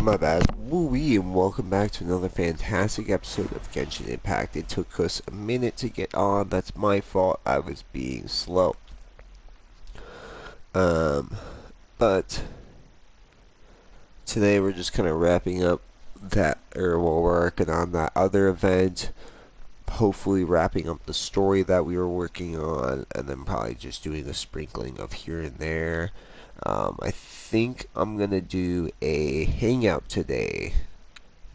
My bad. Woo-wee, and welcome back to another fantastic episode of Genshin Impact. It took us a minute to get on. That's my fault. I was being slow. But today we're just kind of wrapping up that, or we're working on that other event. Hopefully wrapping up the story that we were working on, and then probably just doing a sprinkling of here and there. I think I'm gonna do a hangout today.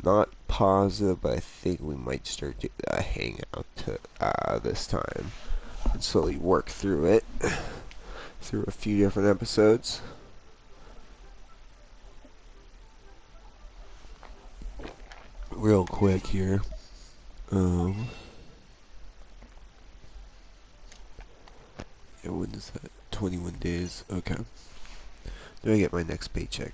Not positive, but I think we might start doing a hangout this time and slowly work through it through a few different episodes. Real quick here. Yeah, when is that? 21 days. Okay. Do I get my next paycheck?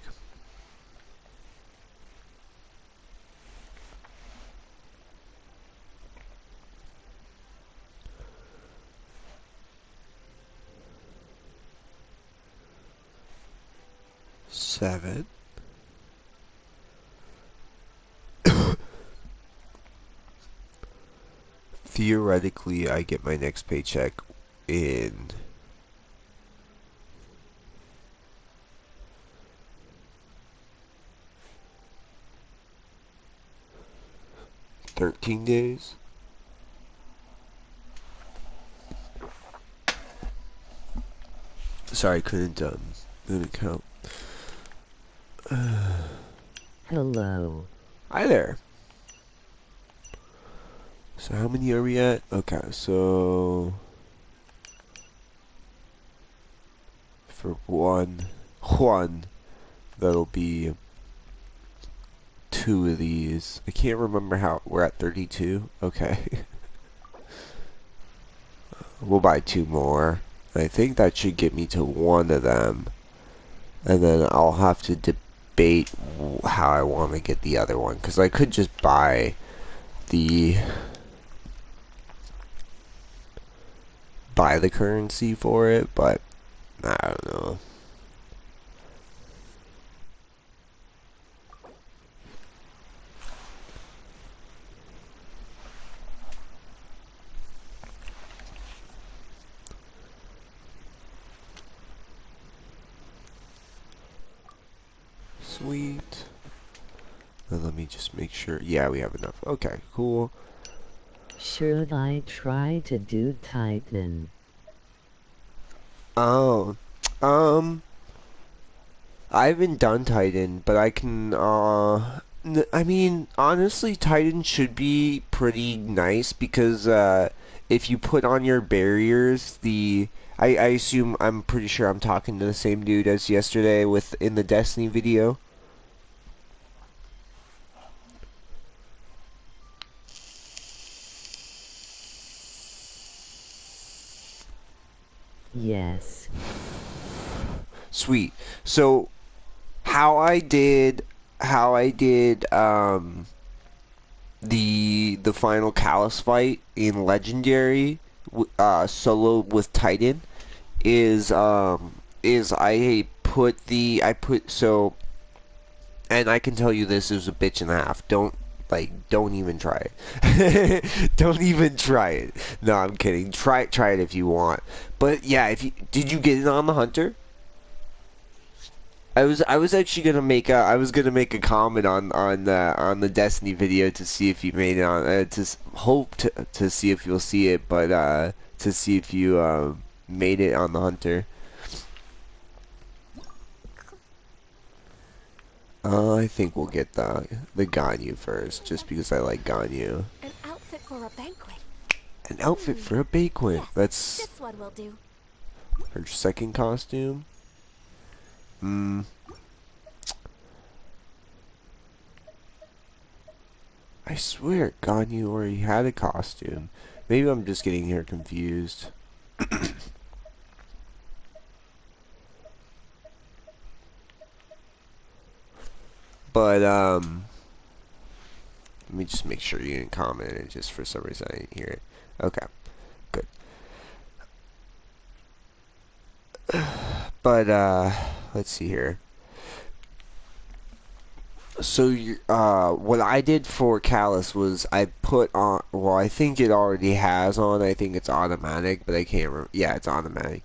Seven. Theoretically, I get my next paycheck in 13 days. Sorry, couldn't count. Hello. Hi there. So how many are we at? Okay, so for one, that'll be 2 of these. I can't remember how we're at 32. Okay. We'll buy 2 more. I think that should get me to 1 of them. And then I'll have to debate how I want to get the other one, because I could just buy the currency for it, but I don't know. Sweet. And let me just make sure. Yeah, we have enough. Okay, cool. Should I try to do Titan? Oh, I haven't done Titan, but I can, I mean, honestly, Titan should be pretty nice because, if you put on your barriers, I assume, I'm pretty sure I'm talking to the same dude as yesterday in the Destiny video. Yes. Sweet. So, how I did, the final Callus fight in Legendary, solo with Titan, is I put so, and I can tell you this is a bitch and a half. Don't even try it. Don't even try it. No, I'm kidding. Try it if you want. But yeah, did you get it on the Hunter? I was actually gonna make a comment on the Destiny video to see if you made it on, hope to see if you'll see it, but to see if you made it on the Hunter. I think we'll get the Ganyu first, just because I like Ganyu. An outfit for a banquet. An outfit for a banquet. Yes, That's this one will do. her second costume. I swear Ganyu already had a costume. Maybe I'm just getting her confused. But, let me just make sure you didn't comment it, just for some reason I didn't hear it. Okay, good. But, let's see here. So what I did for Callus was I put on. Well, I think it already has on. I think it's automatic, but I can't remember. Yeah, it's automatic.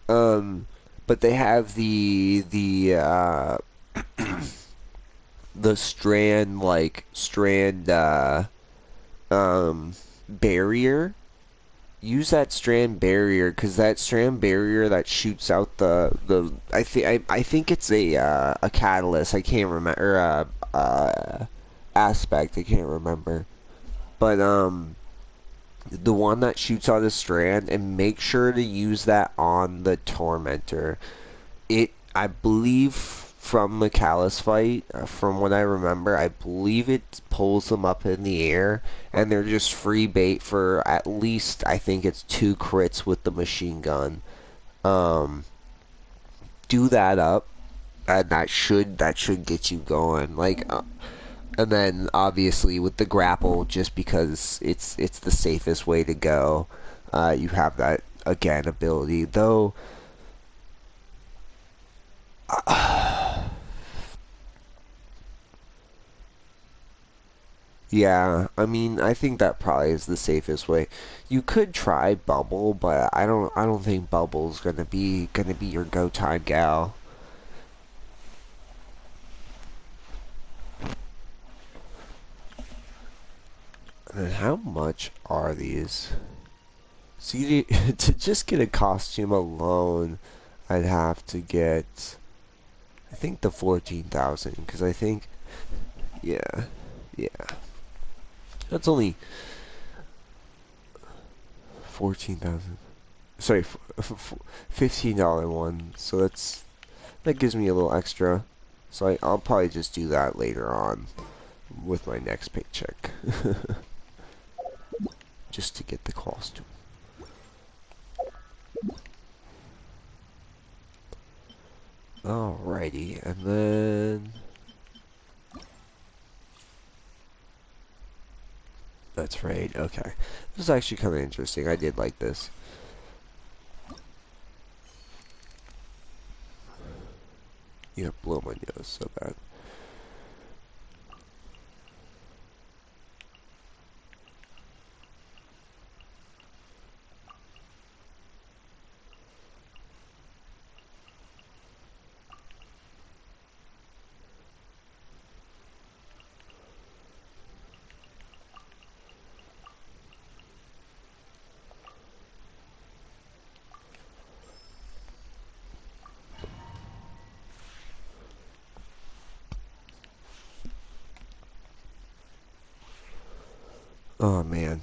Um, but they have the strand barrier. Use that strand barrier because that strand barrier that shoots out the I think it's a catalyst. I can't remember aspect. I can't remember, but the one that shoots out a strand, and make sure to use that on the tormentor. It, I believe, from the Callus fight, from what I remember, I believe it pulls them up in the air, and they're just free bait for at least, I think it's 2 crits with the machine gun. Um, do that up, and that should get you going. And then obviously with the grapple, just because it's the safest way to go. You have that again ability, though. Yeah, I mean, I think that probably is the safest way. You could try Bubble, but I don't think Bubble's gonna be your go time gal. And how much are these? See, to just get a costume alone, I'd have to get, I think, the 14,000, because I think, yeah, yeah, that's only 14,000. Sorry, $15 one. So that gives me a little extra. So I'll probably just do that later on with my next paycheck, just to get the costume. Alrighty, and then that's right. Okay, this is actually kind of interesting. I did like this. Yeah, blow my nose so bad. Oh man,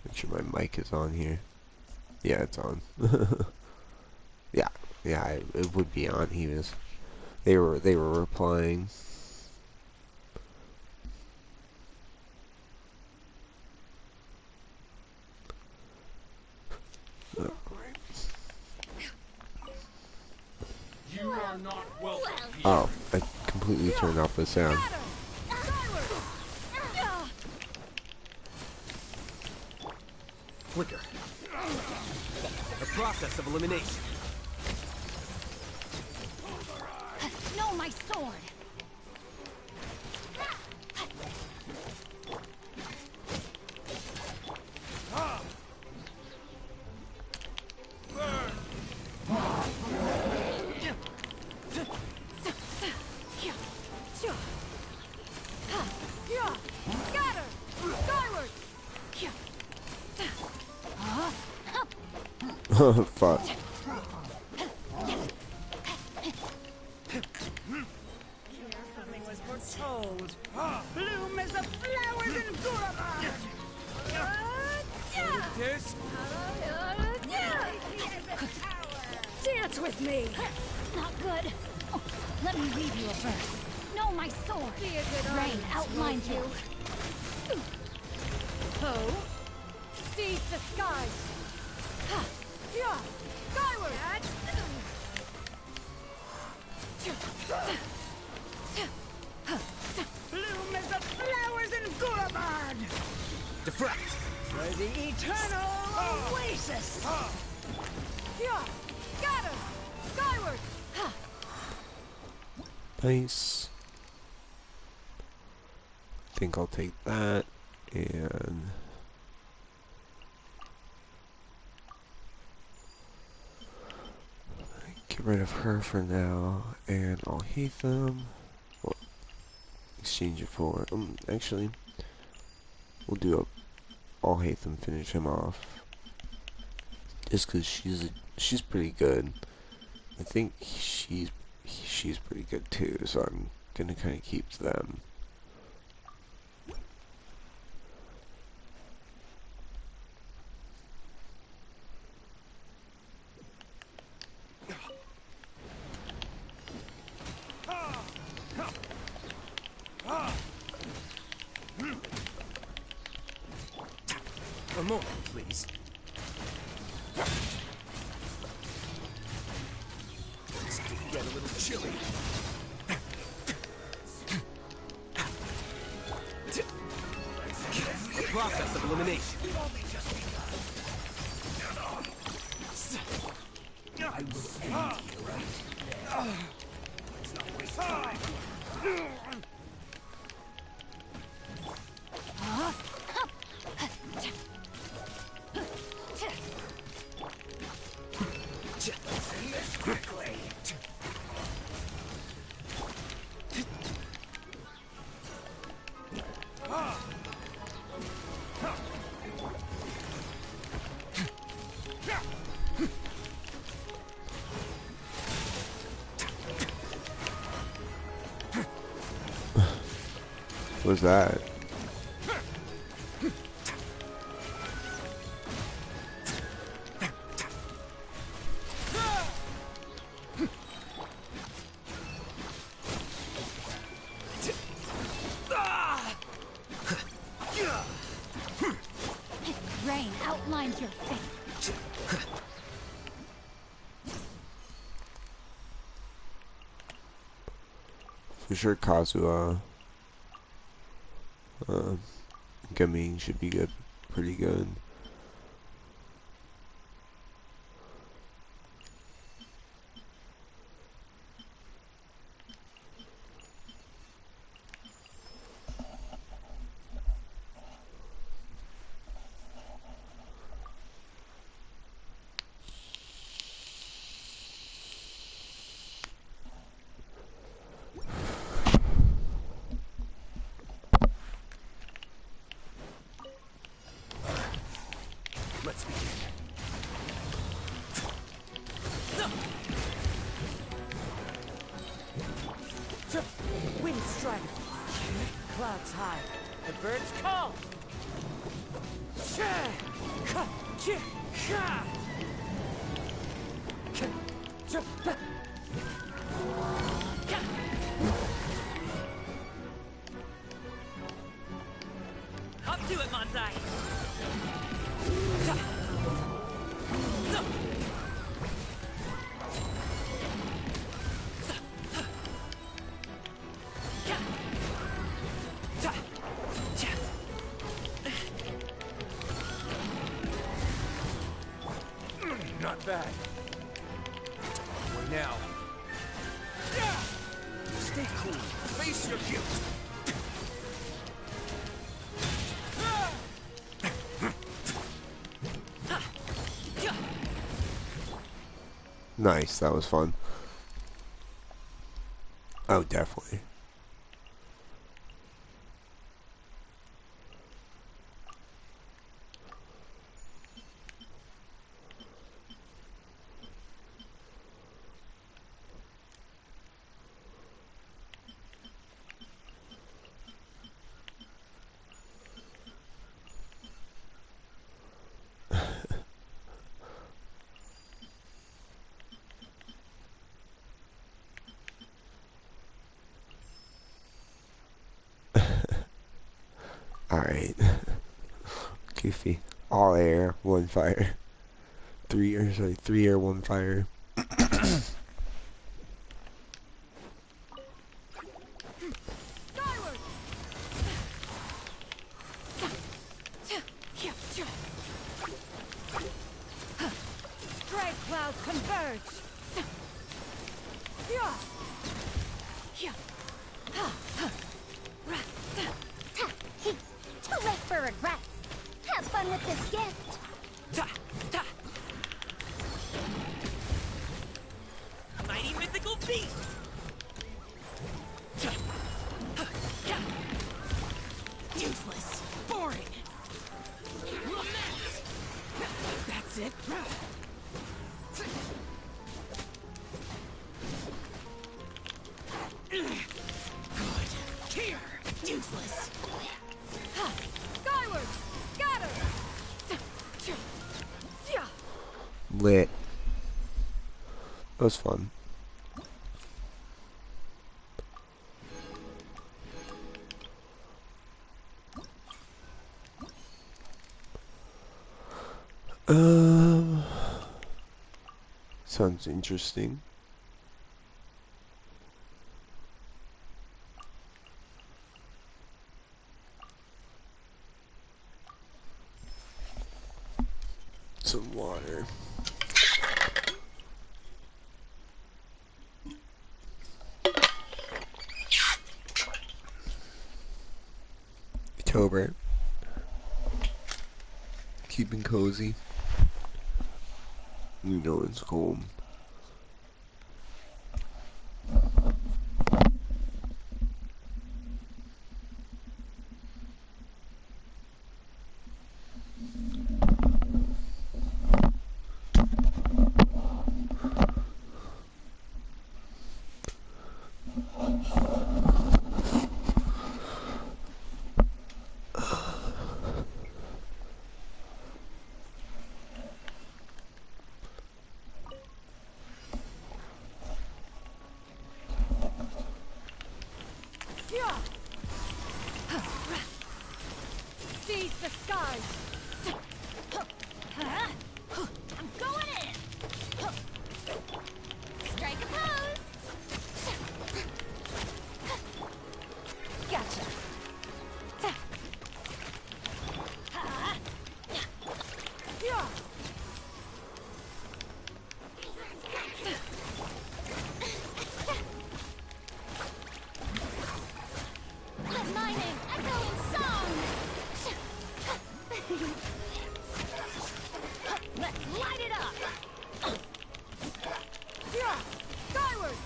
make sure my mic is on here. Yeah, it's on. Yeah, yeah, it would be on. They were replying. You are not welcome here. Oh, I completely turned off the sound. Flicker. The process of elimination. No, my sword. Fuck. Told. Bloom as the flowers in Gurabad. This Dance with me. Not good. Oh, let me read you a verse. No, my sword. Rain outlines you. Ho. Seize the skies. Ha. Yeah. Skyward. Bloom as the flowers in Gurabad. deflect. For the eternal oasis. Yeah. Scatter. Skyward. Nice. I think I'll take that and get rid of her for now, and I'll hate them. Well, exchange it for. Actually, we'll do a. I'll hate them. Finish him off, just because she's pretty good. I think she's pretty good too. So I'm gonna kind of keep them. A moment, please. It's to get a little chilly. The process of elimination. I will see you, right? Let's not waste time. Say this quickly. What's that? Rain outlines your fate. For sure, Kazuha. Gaming should be good, pretty good. Let's begin. Wind strike. Clouds high. The birds call. Up to it, Manzai. Not bad. Wait now. Stay cool. Face your guilt. Nice, that was fun. Oh, definitely. Alright. Goofy. All air, one fire. Three air, one fire. Skyward! Stray clouds converge! Too late for regrets. Have fun with this gift. Ta! Ta! Mighty mythical beast! Useless. Boring. Lament. That's it. Good. Here. Useless. Skyward! Scatter! Lit. That was fun. Sounds interesting. Some water. October. Keeping cozy. You know it's cold. Seize the skies! I'm going in! Strike a pose! Gotcha! Let my name echo in song! Let's light it up! Skyward!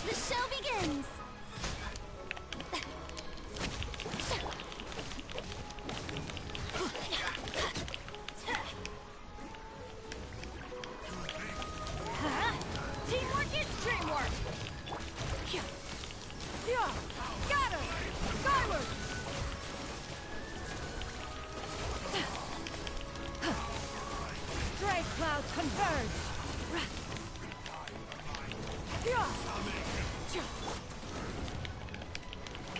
The show begins! Teamwork is dreamwork! Scatter! Skyward! Stray clouds converge!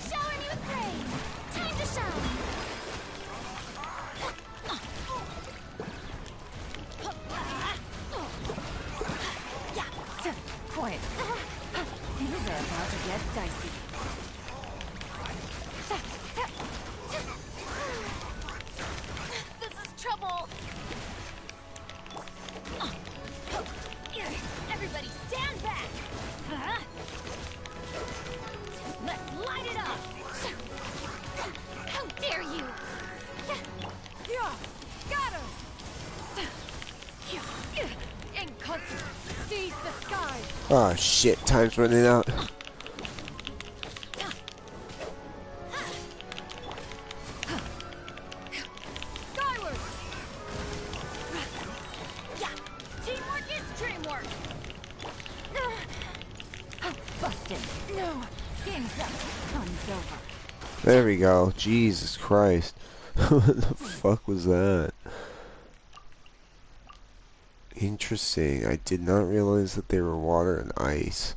Shower me with praise! Time to shine! Quiet. Things are about to get dicey. This is trouble! Everybody stand back! Let's light it up! How dare you! Scatter! Inconsequent! Seize the skies! Ah, shit. Time's running out. Skyward! Teamwork is dreamwork! Busted. No. Game's up. Fun's over. There we go. Jesus Christ. What the fuck was that? Interesting. I did not realize that they were water and ice.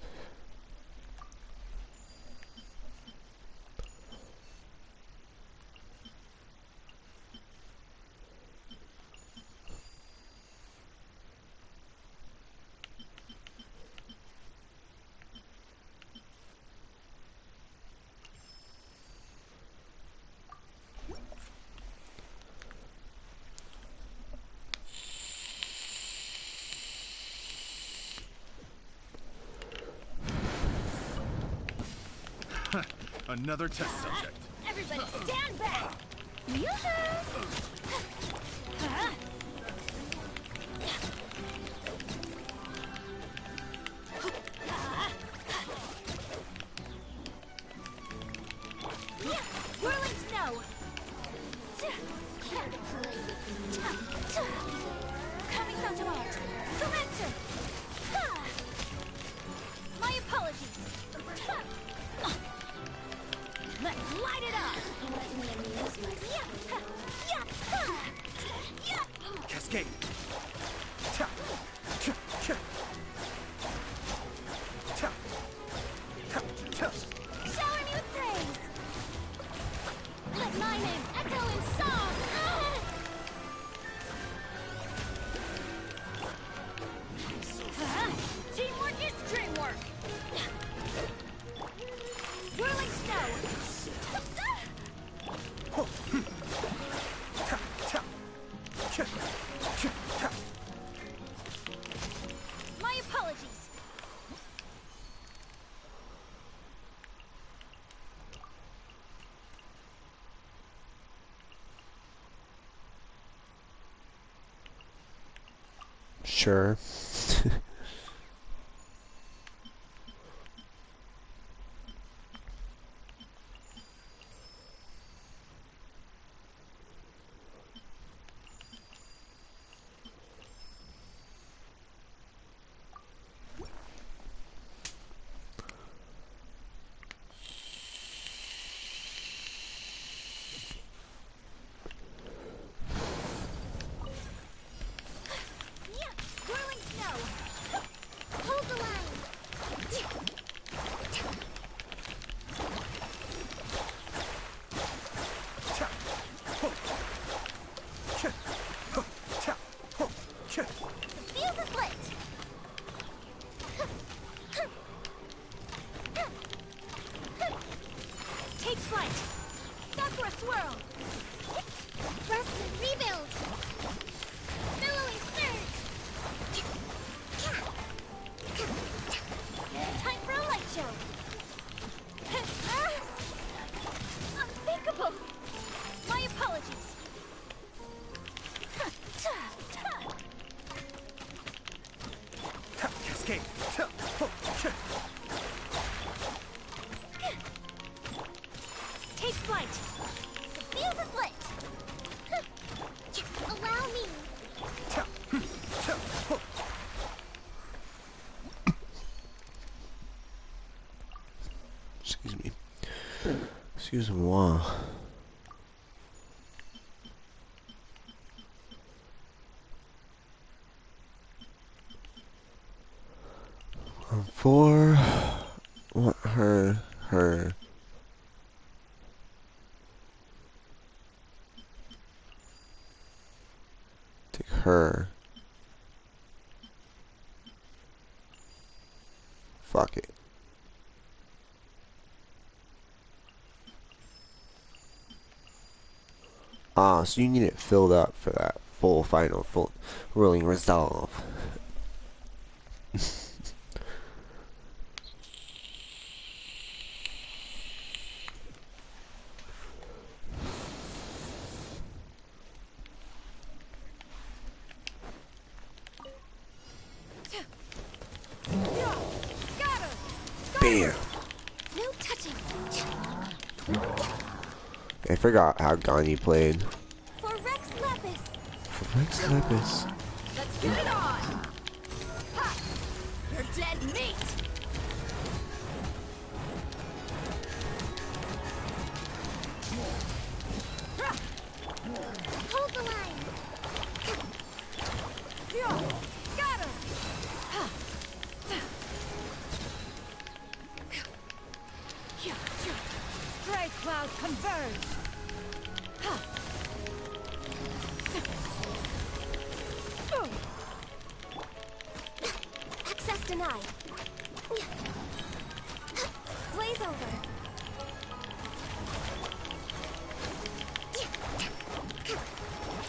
Another test subject. Everybody stand back! Yoo-hoo! Whirling snow! Coming out to art! Surrender! My apologies! Let's light it up! Cascade. Ta. Cha. Cha. Ta. Ta. Ta. Shower me with praise! Let my name echo in song! Teamwork is dreamwork! Whirling snow! Ta. Ta. Cha. Cha. Ta. My apologies! Sure. Whirling snow! Hold the line! Ta. Ho. Cha. Ho. Ta. Ho. Cha. The fuse is lit! Take flight! Sakura swirl! Rest and rebuild! Billowing surge! Time for a light show! Unthinkable! My apologies! Ta. Cascade. Ta. Ho. Cha. Take flight! The fuse is lit! Allow me! Ta. Ta. Ho. Excuse me. Excuse moi. For what her take her. Fuck it. Ah, so you need it filled up for that full rolling resolve. Bam! No touching! I forgot how Gani played. For Rex Lapis! For Rex Lapis. Let's get it on! Ha! You're dead meat! Hold the line! Got her! Stray cloud converge! Access denied. Blaze over.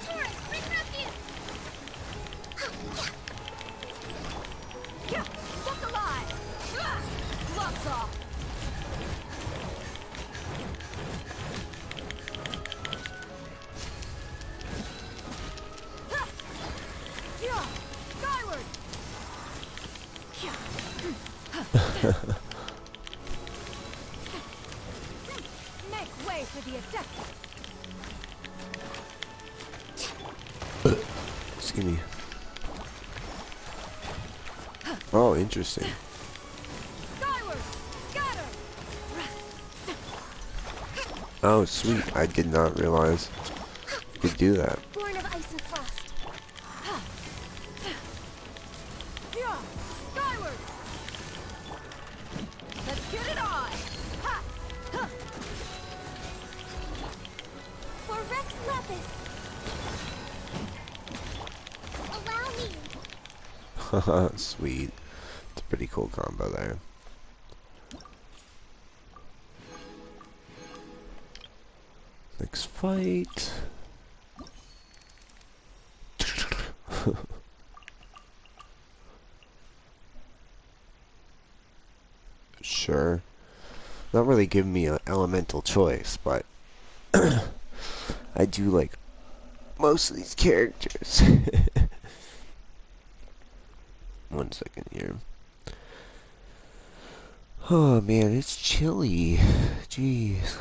Torrent, bring refuge! Stuck alive! Gloves off! Make way for the attack. Excuse me. Oh, interesting. Skyward, scatter. Oh, sweet. I did not realize you could do that. Born of ice and frost. Yeah, skyward. Let's get it on. Ha. Ha. For Rex Lapis. Allow me. Sweet. It's a pretty cool combo there. Next fight. Sure. Not really giving me an elemental choice, but I do like most of these characters. One second here. Oh man, it's chilly. Jeez.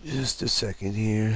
Just a second here.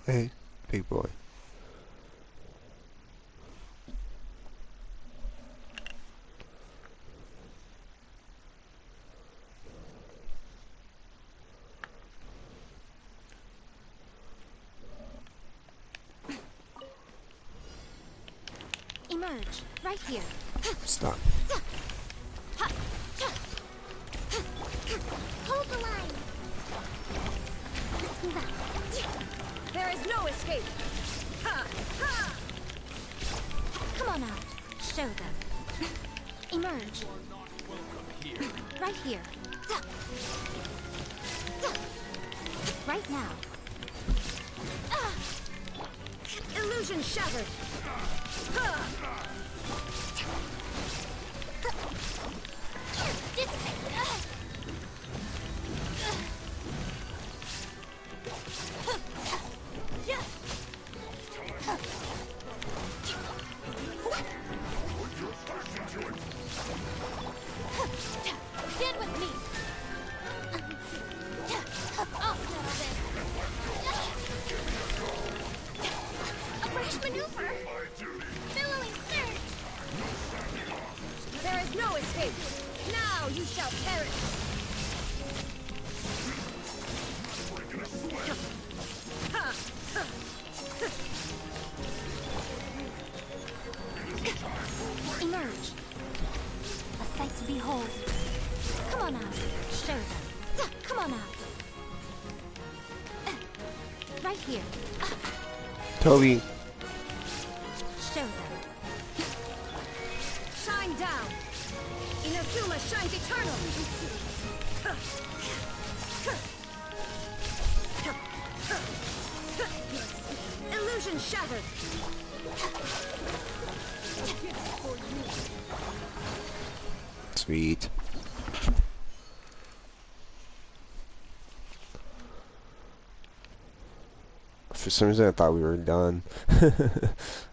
Hey, big boy. Emerge. Right here. Stop. Hold the line. Let's move out. There is no escape. Ha! Ha! Come on out. Show them. Emerge. Right here. Right now. Illusion shattered. Ha! Dissipate. Stand with me. I'll settle this. A fresh maneuver. Billowing surge. There is no escape. Now you shall perish. Ha! Ha! Emerge. to behold. Come on out. Show them. Come on out. Right here. Toby. Show them. Shine down. Inazuma shines eternal. Illusion shattered. Sweet. For some reason I thought we were done. I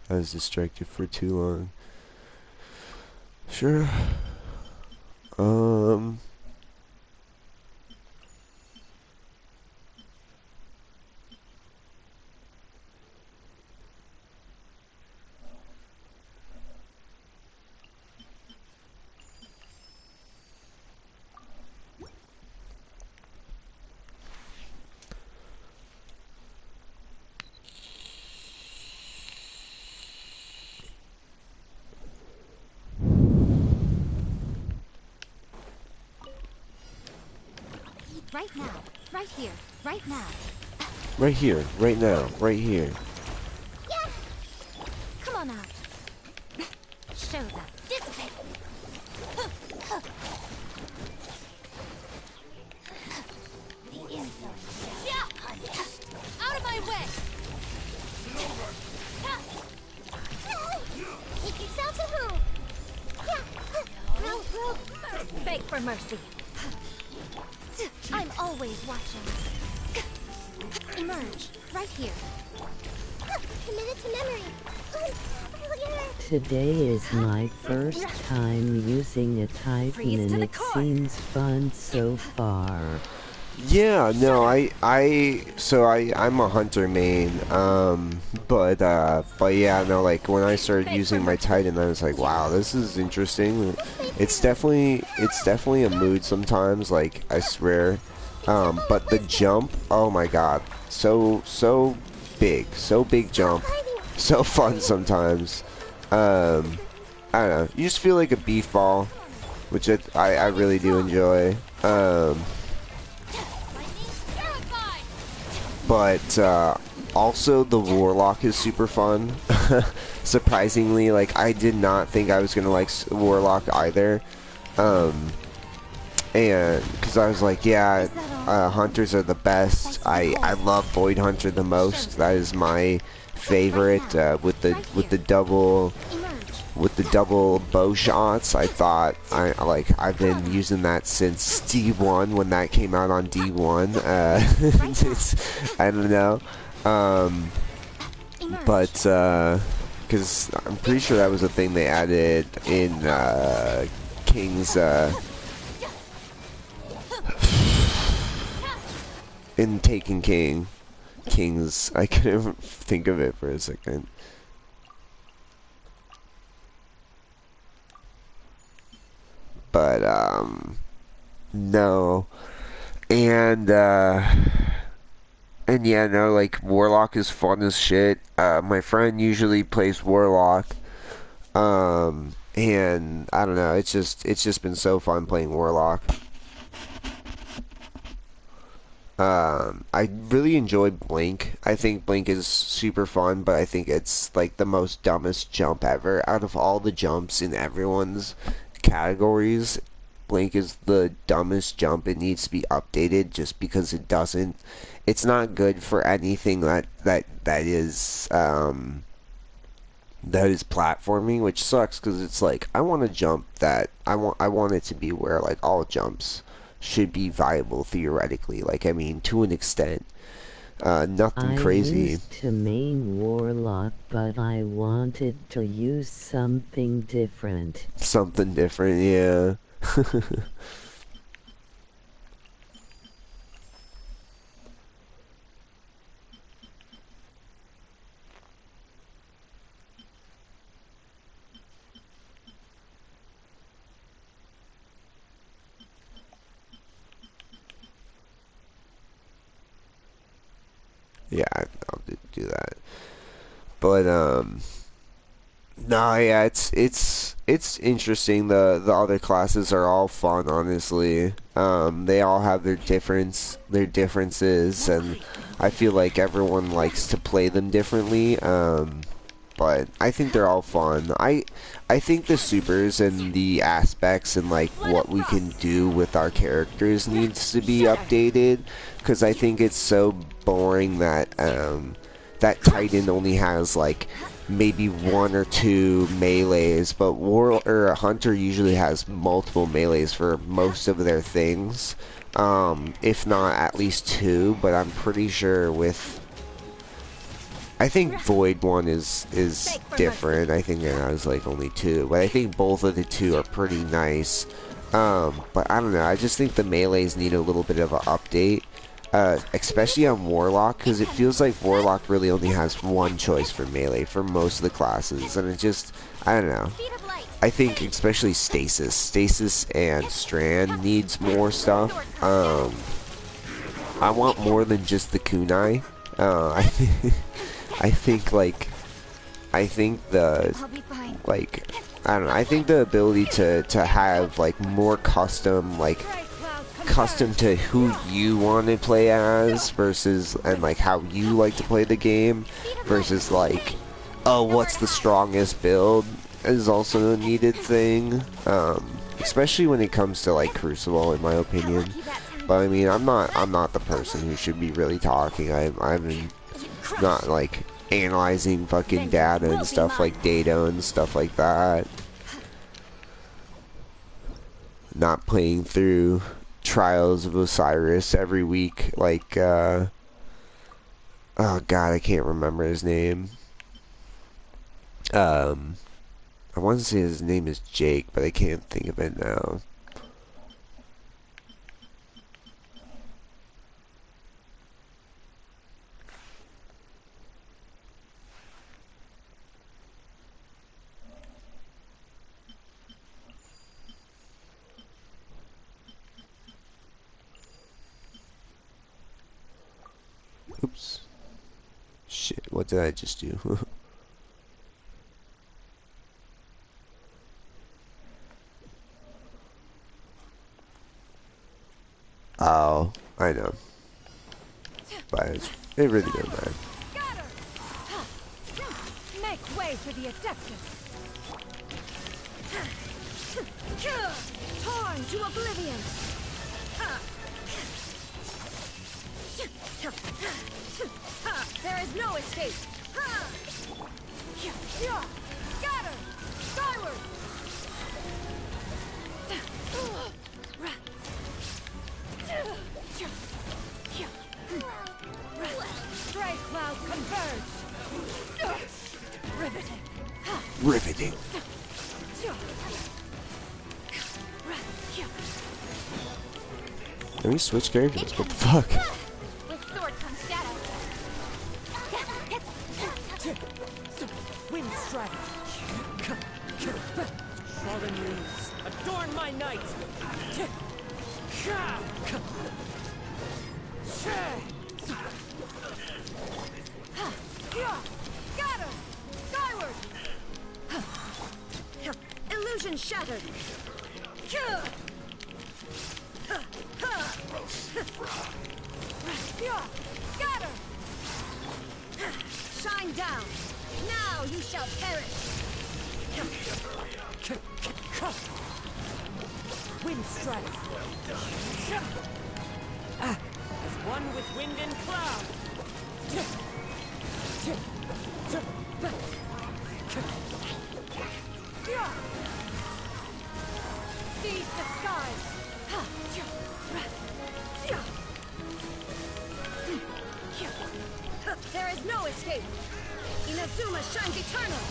was distracted for too long. Sure. Right now. Right here. Right now. Right here, right now, right here. Yeah. Come on out. Show them. Dissipate. The insolence. Yeah. Out of my way. Make yourselves a home. Yeah. Beg for mercy. I'm always watching. Emerge. Right here. Committed to memory. Today is my first time using a Titan Freeze to and the it core. seems fun so far. Yeah, no, I'm a hunter main, but yeah, no, like when I started using my Titan, I was like, wow, this is interesting. It's definitely a mood sometimes, like I swear, but the jump, oh my god, so big jump, so fun sometimes. I don't know, you just feel like a beef ball, which I really do enjoy. But also the Warlock is super fun. Surprisingly, like I did not think I was gonna like Warlock either, and because I was like, yeah, hunters are the best. I love Void Hunter the most. That is my favorite with the double bow shots. I thought I've been using that since D1 when that came out on D1. I don't know, but because I'm pretty sure that was a thing they added in King's in Taken King. King's, I couldn't think of it for a second. But no, and yeah, no, like Warlock is fun as shit. My friend usually plays Warlock, and I don't know, it's just been so fun playing Warlock. I really enjoy Blink. I think Blink is super fun, but I think it's like the most dumbest jump ever. Out of all the jumps in everyone's categories, Blink is the dumbest jump. It needs to be updated just because it's not good for anything that is platforming, which sucks because it's like I want a jump that I want it to be where like all jumps should be viable theoretically. Like I mean to an extent. Nothing I crazy. used to main Warlock, but I wanted to use something different. Something different, yeah. Yeah, I'll do that. But No, yeah, it's interesting. The other classes are all fun, honestly. They all have their differences, and I feel like everyone likes to play them differently. But I think they're all fun. I think the supers and the aspects and like what we can do with our characters needs to be updated, because I think it's so boring that that Titan only has like maybe one or two melees, but War or a Hunter usually has multiple melees for most of their things. If not at least two, but I'm pretty sure with I think Void one is different. I think it has like only two, but I think both of the two are pretty nice. But I don't know. I just think the melees need a little bit of an update, especially on Warlock, because it feels like Warlock really only has one choice for melee for most of the classes, and it just I don't know. I think especially Stasis and Strand needs more stuff. I want more than just the kunai. I think. I think like I think the like I don't know. I think the ability to have like more custom to who you want to play as versus and like how you like to play the game versus like oh what's the strongest build is also a needed thing. Especially when it comes to like Crucible in my opinion. But I mean I'm not the person who should be really talking. I'm not like analyzing fucking data and stuff like data and stuff like that. Not playing through Trials of Osiris every week like oh god, I can't remember his name. I want to say his name is Jake, but I can't think of it now. Oops. Shit, what did I just do? Oh, I know. But it really doesn't matter. Make way for the Adeptus. Torn to oblivion. There is no escape. Scatter! Skyward! Stray clouds converge. Riveting. Riveting. Let me switch characters. What the fuck? With sword comes shadow. Wind strike. Fallen leaves, adorn my night. Scatter! Skyward! Illusion shattered. Scatter! Shine down. Now you shall perish. Wind strike. As one with wind and cloud. Seize the skies. There is no escape. Inazuma shines eternal.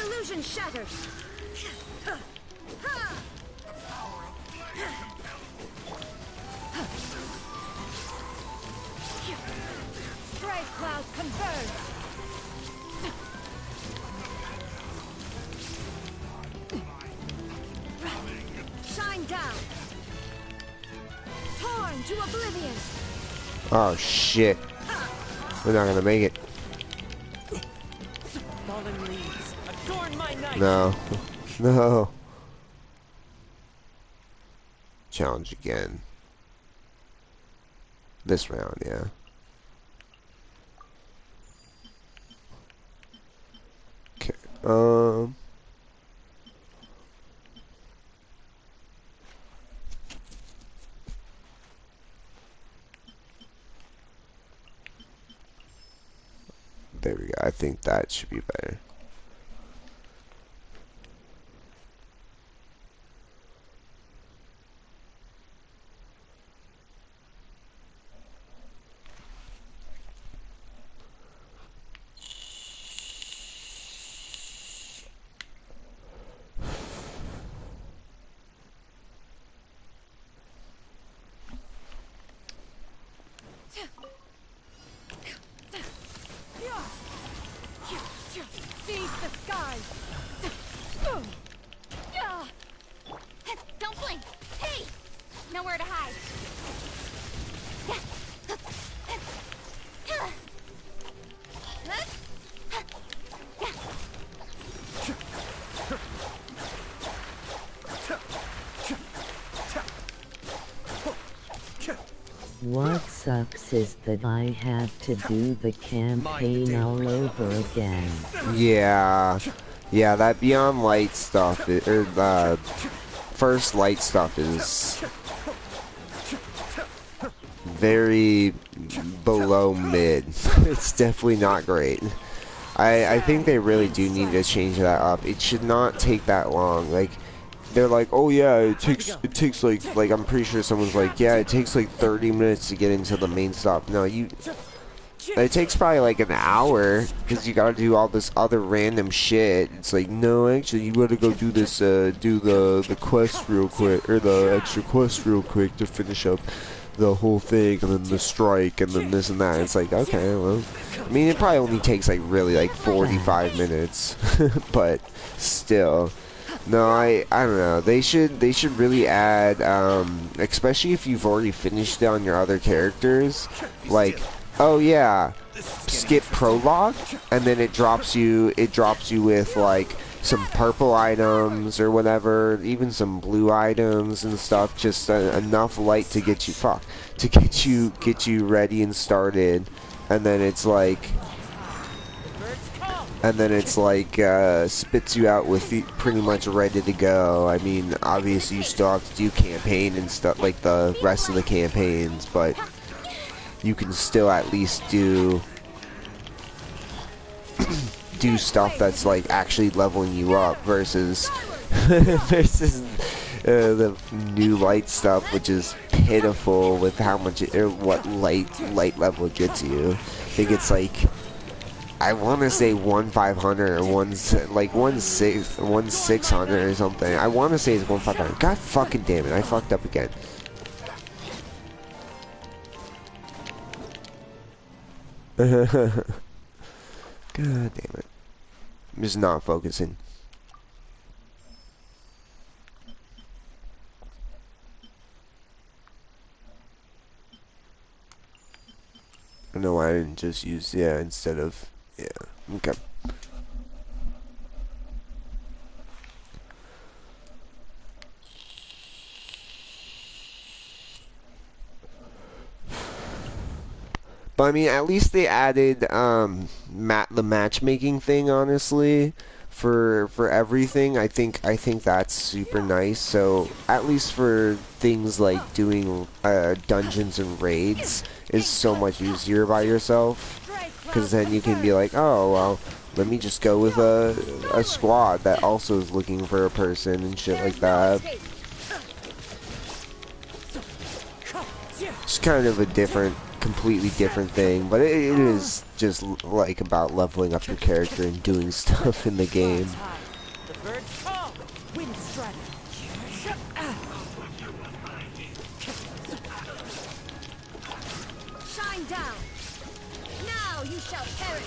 Illusion shattered. Stray clouds converge. Shine down. Torn into oblivion. Oh shit. We're not gonna make it. Fallen leaves, adorn my night. No. No. Challenge again. This round, yeah. Okay. There we go. I think that should be better. Seize the skies. Don't blink. Hey! Nowhere to hide. What sucks is that I had to do the campaign all over again. Yeah. Yeah, that Beyond Light stuff, or the first Light stuff is very below mid. It's definitely not great. I think they really do need to change that up. It should not take that long. Like, they're like, oh yeah, it takes like I'm pretty sure someone's like, yeah, it takes like 30 minutes to get into the main stuff. No, it takes probably like an hour because you gotta do all this other random shit. It's like, no, actually, you gotta go do this, do the quest real quick, or the extra quest real quick to finish up the whole thing, and then the strike, and then this and that. It's like, okay, well, I mean, it probably only takes like really like 45 minutes, but still. No, I don't know. They should really add, especially if you've already finished it on your other characters, like, oh yeah, skip prologue, and then it drops you with like some purple items or whatever, even some blue items and stuff, just enough light to get you ready and started, and then it's like spits you out with pretty much ready to go. I mean, obviously you still have to do campaign and stuff like the rest of the campaigns, but you can still at least do stuff that's like actually leveling you up versus the new light stuff, which is pitiful with how much what light level it gets you. I think it's like, I want to say 1,500 or 1,600 or something. I want to say it's 1,500. God fucking damn it! I fucked up again. God damn it! I'm just not focusing. I don't know why I didn't just use instead of okay. But I mean, at least they added the matchmaking thing. Honestly, for everything, I think that's super nice. So at least for things like doing dungeons and raids is so much easier by yourself, because then you can be like, oh well, let me just go with a squad that also is looking for a person and shit like that. It's kind of a completely different thing, but it is just like about leveling up your character and doing stuff in the game. The birds call. Wind strike. Shine down. Now you shall perish.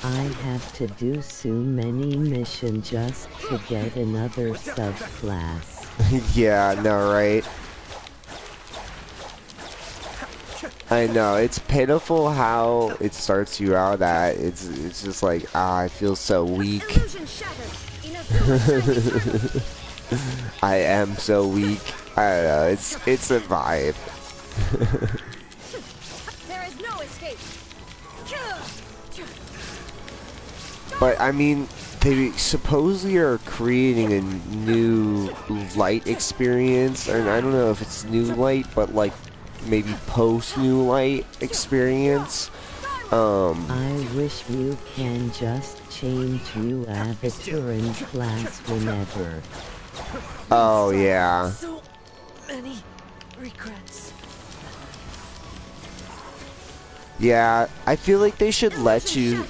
I have to do so many missions just to get another subclass. Yeah, no, right? I know, it's pitiful how it starts you out at. It's just like, ah, I feel so weak. Illusion shattered. Inazuma shines eternal. I am so weak. I don't know, it's a vibe. There is no escape. But I mean, they supposedly are creating a new light experience, and I don't know if it's new light, but like maybe post new light experience. I wish you can just change you avatar in class whenever. Oh yeah. So many regrets. Yeah, I feel like they should let you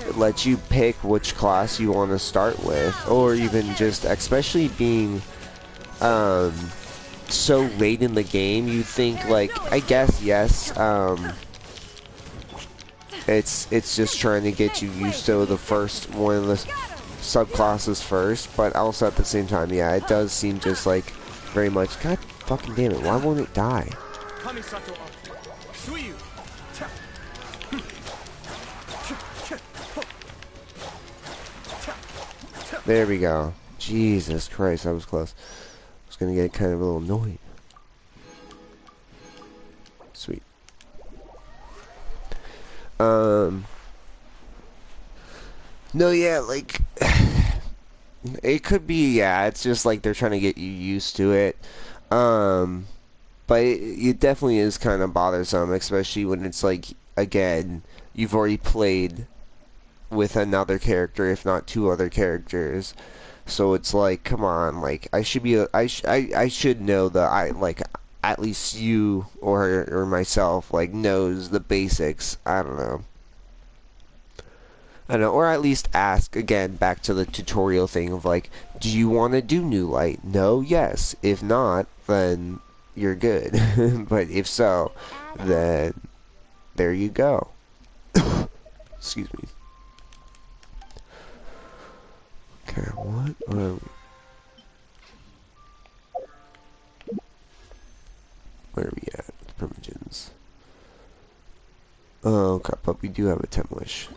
pick which class you want to start with, or even just, especially being so late in the game, you think like, I guess yes, it's just trying to get you used to the first one of the subclasses first, but also at the same time, yeah, it does seem just like very much, god fucking damn it, why won't it die? There we go. Jesus Christ, that was close. I was gonna get kind of a little annoyed. Sweet. No, yeah, like, it could be, yeah, it's just like they're trying to get you used to it. But it definitely is kind of bothersome, especially when it's like, again, you've already played with another character, if not two other characters. So it's like, come on, like I should be, I should know that at least you or myself like knows the basics. I don't know. I don't know, or at least ask again back to the tutorial thing of like, do you want to do new light? No, yes. If not, then you're good. But if so, then there you go. Excuse me. Okay, what are we? Where are we at? Permissions. Oh crap, but we do have a temp wish.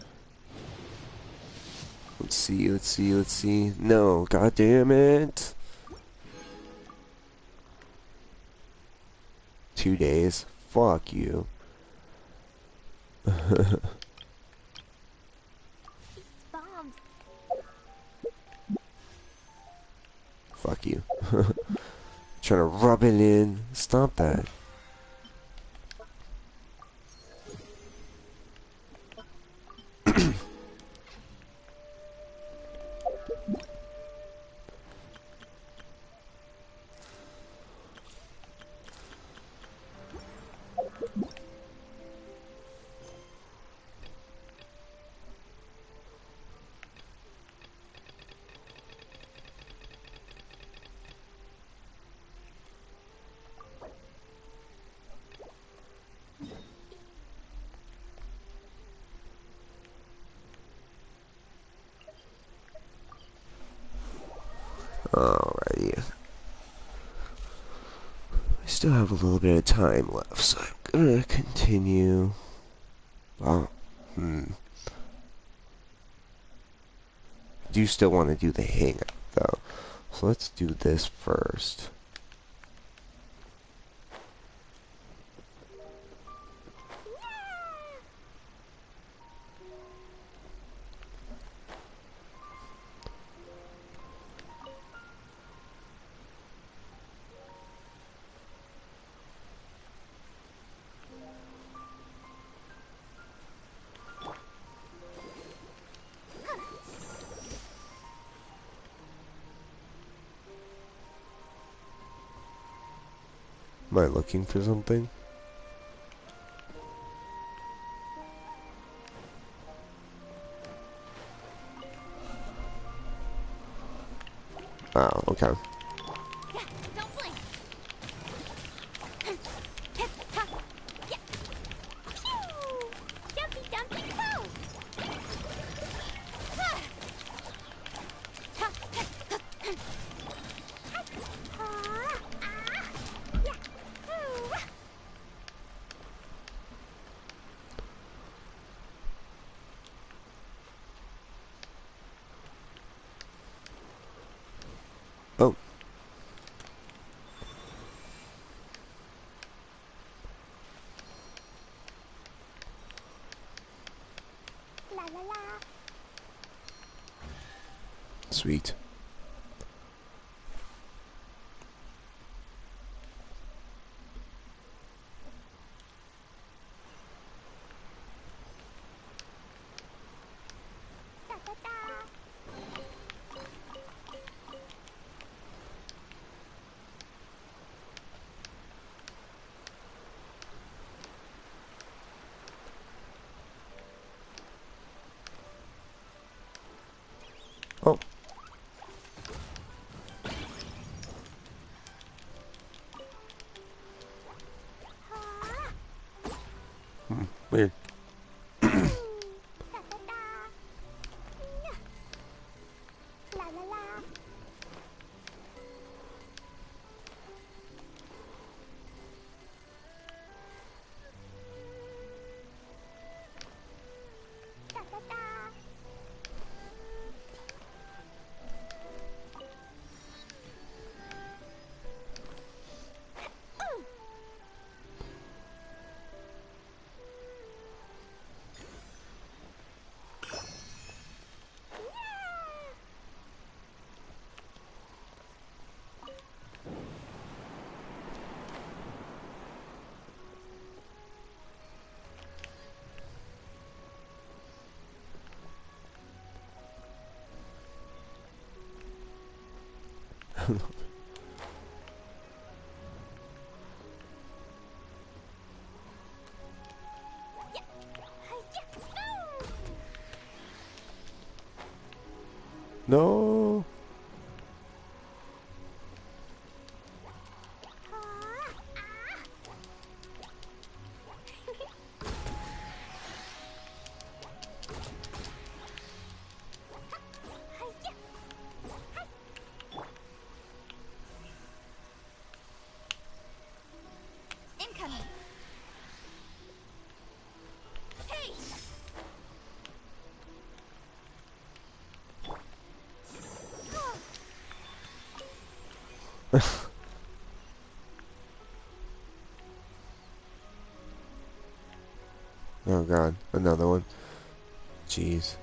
Let's see, let's see, let's see. No, god damn it. 2 days. Fuck you. Bombs. Fuck you. Trying to rub it in. Stop that. Alrighty. I still have a little bit of time left, so I'm gonna continue. Oh, do still want to do the hangout though, so let's do this first. Am I looking for something? Oh, okay. Yeah, don't blink. Yeah. Jumpy, jumpy, go. Sweet. Oh. Weird. No. Incoming. Hey! Oh god, another one. Jeez.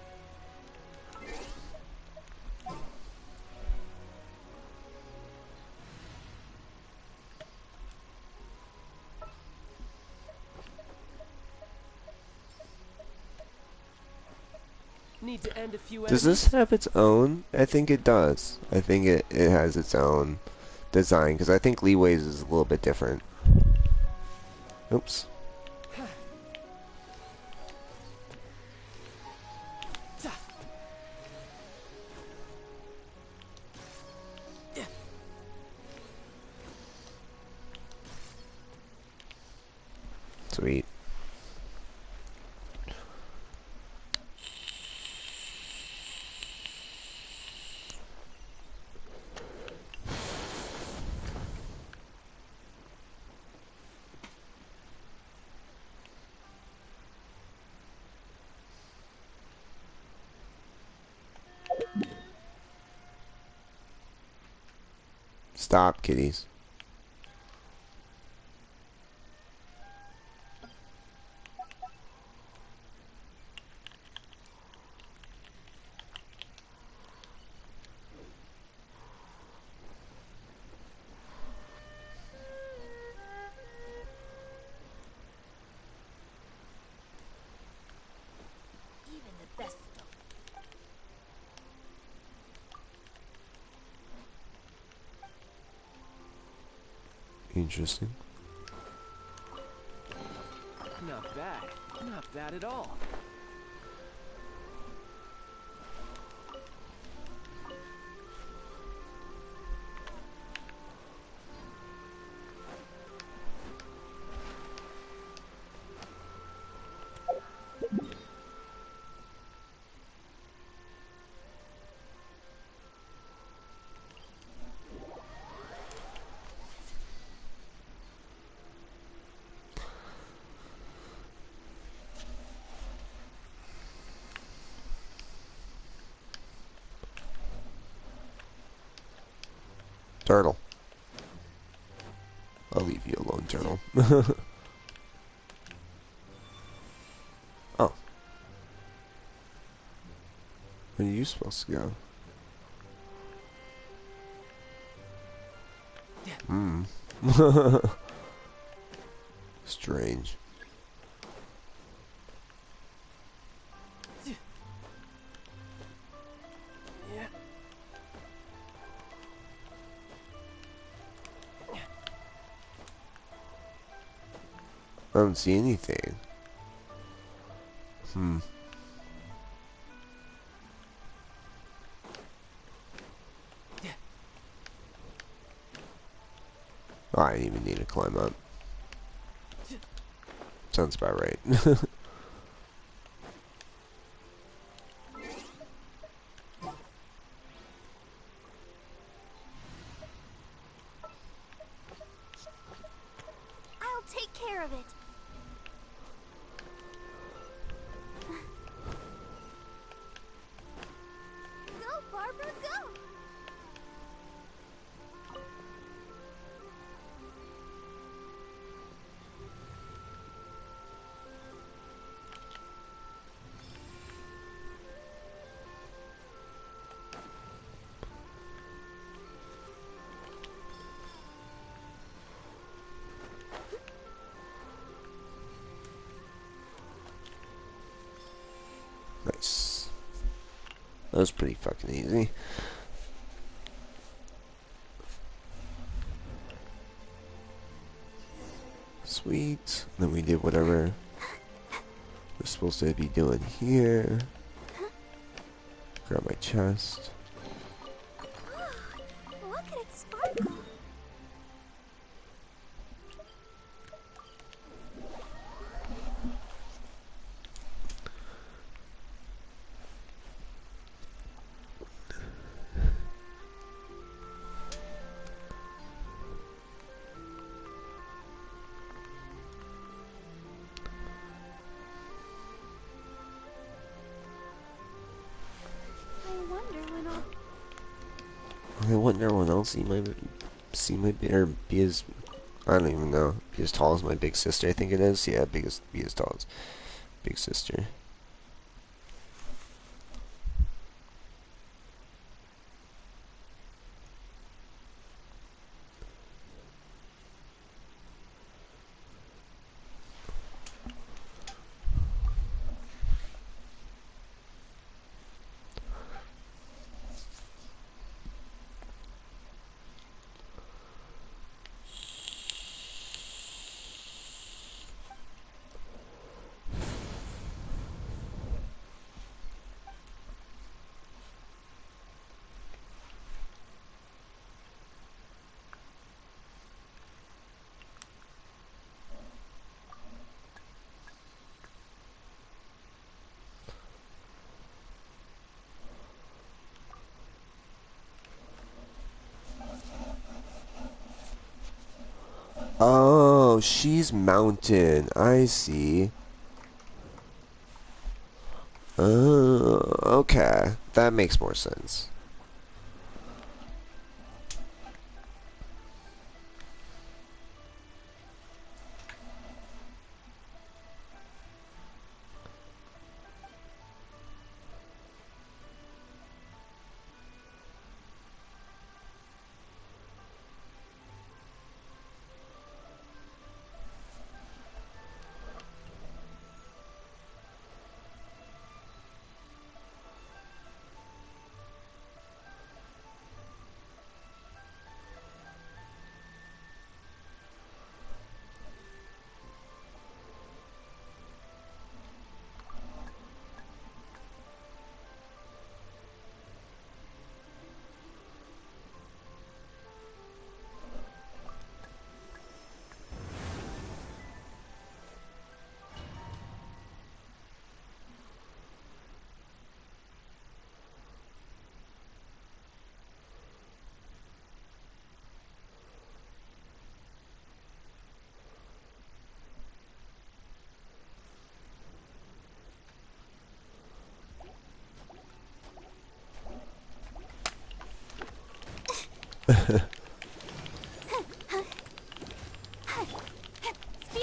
Need to end a few Does enemies. this have its own? I think it does. I think it has its own design, because I think Leeway's is a little bit different. Oops. Sweet. Stop, kitties. Even the best don't. Interesting. Not bad. Not bad at all. Turtle. I'll leave you alone, turtle. Oh. Where are you supposed to go? Hmm. Strange. I don't see anything. Hmm. Oh, I didn't even need to climb up. Sounds about right. I'll take care of it. Go, Barbara, go! Nice. That was pretty fucking easy. Sweet. Then we did whatever we're supposed to be doing here. Grab my chest. Look at it sparkle. I wonder when I'll see my or be as, I don't even know, be as tall as my big sister. I think it is. Yeah, be as tall as big sister. Oh, she's mountain. I see. Oh, okay. That makes more sense. Speed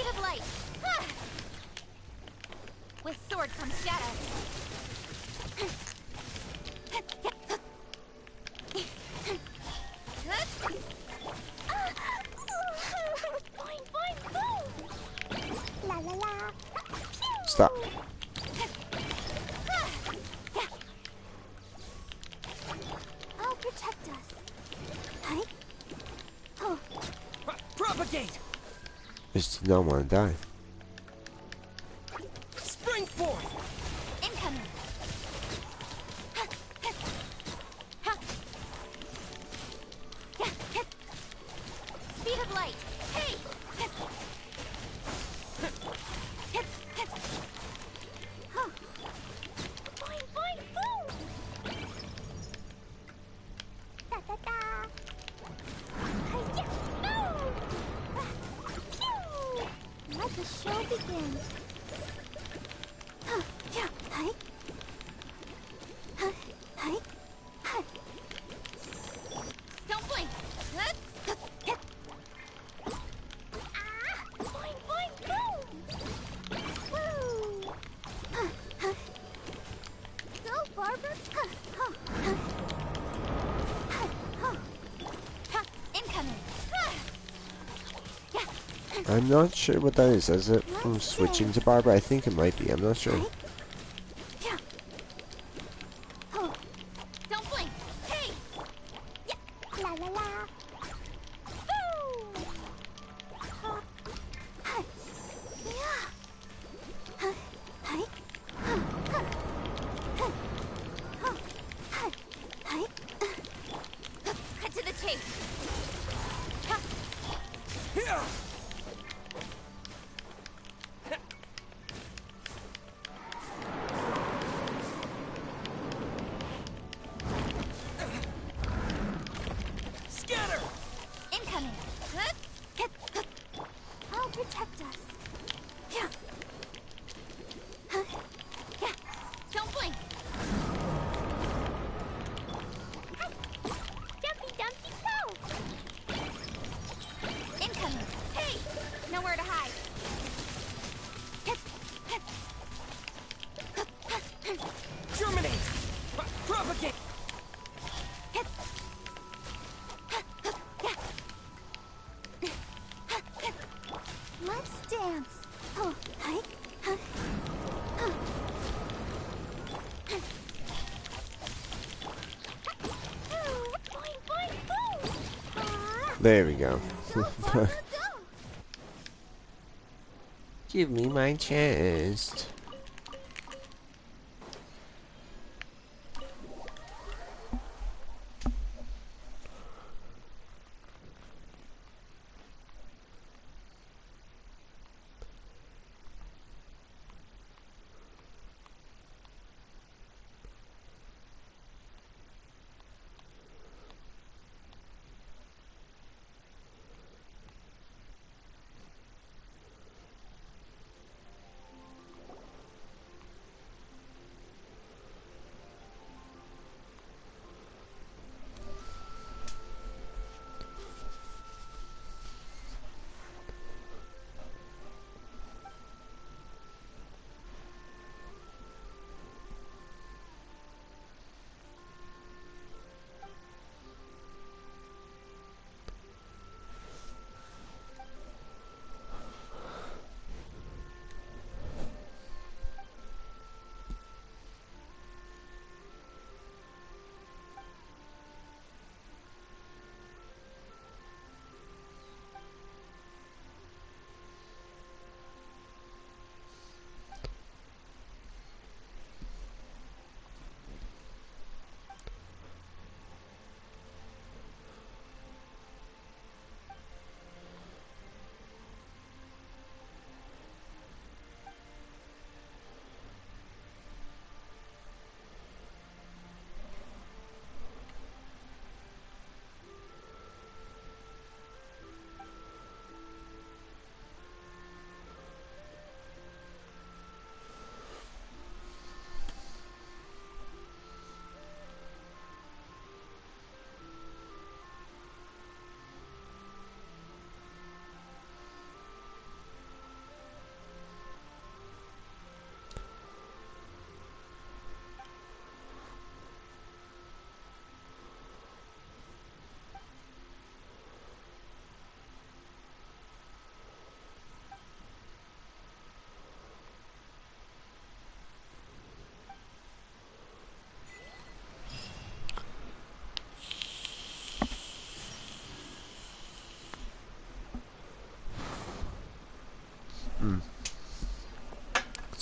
of light. With sword comes shadow. just did not want to die. Spring forth! Incoming. Speed of light. Hey! Boing, boing, boom! Da da da! Hi-ya! No! Phew! Let the show begin. Yeah, hi. Hi. Hi. Don't blink. Ah! Boing, boing, boom! Woo! Go, Barbara! Incoming! Yeah. I'm not sure what that is. Is it from switching to Barbara? I think it might be. I'm not sure. Yeah. Oh. Don't blink. Hey. Yeah. La la la. Woo. Hi. Yeah. Hi. Hi. Hi. Hi. Cut to the chase. Here! Scatter! Incoming. I'll protect us. Yeah. Yeah. Don't blink. Jumpy dumpy go. Incoming. Hey, nowhere to hide. Germinate! Propagate! Let's dance. Oh, hi. Boing, boing, boom. There we go. Go, Barbara, go. Give me my chest.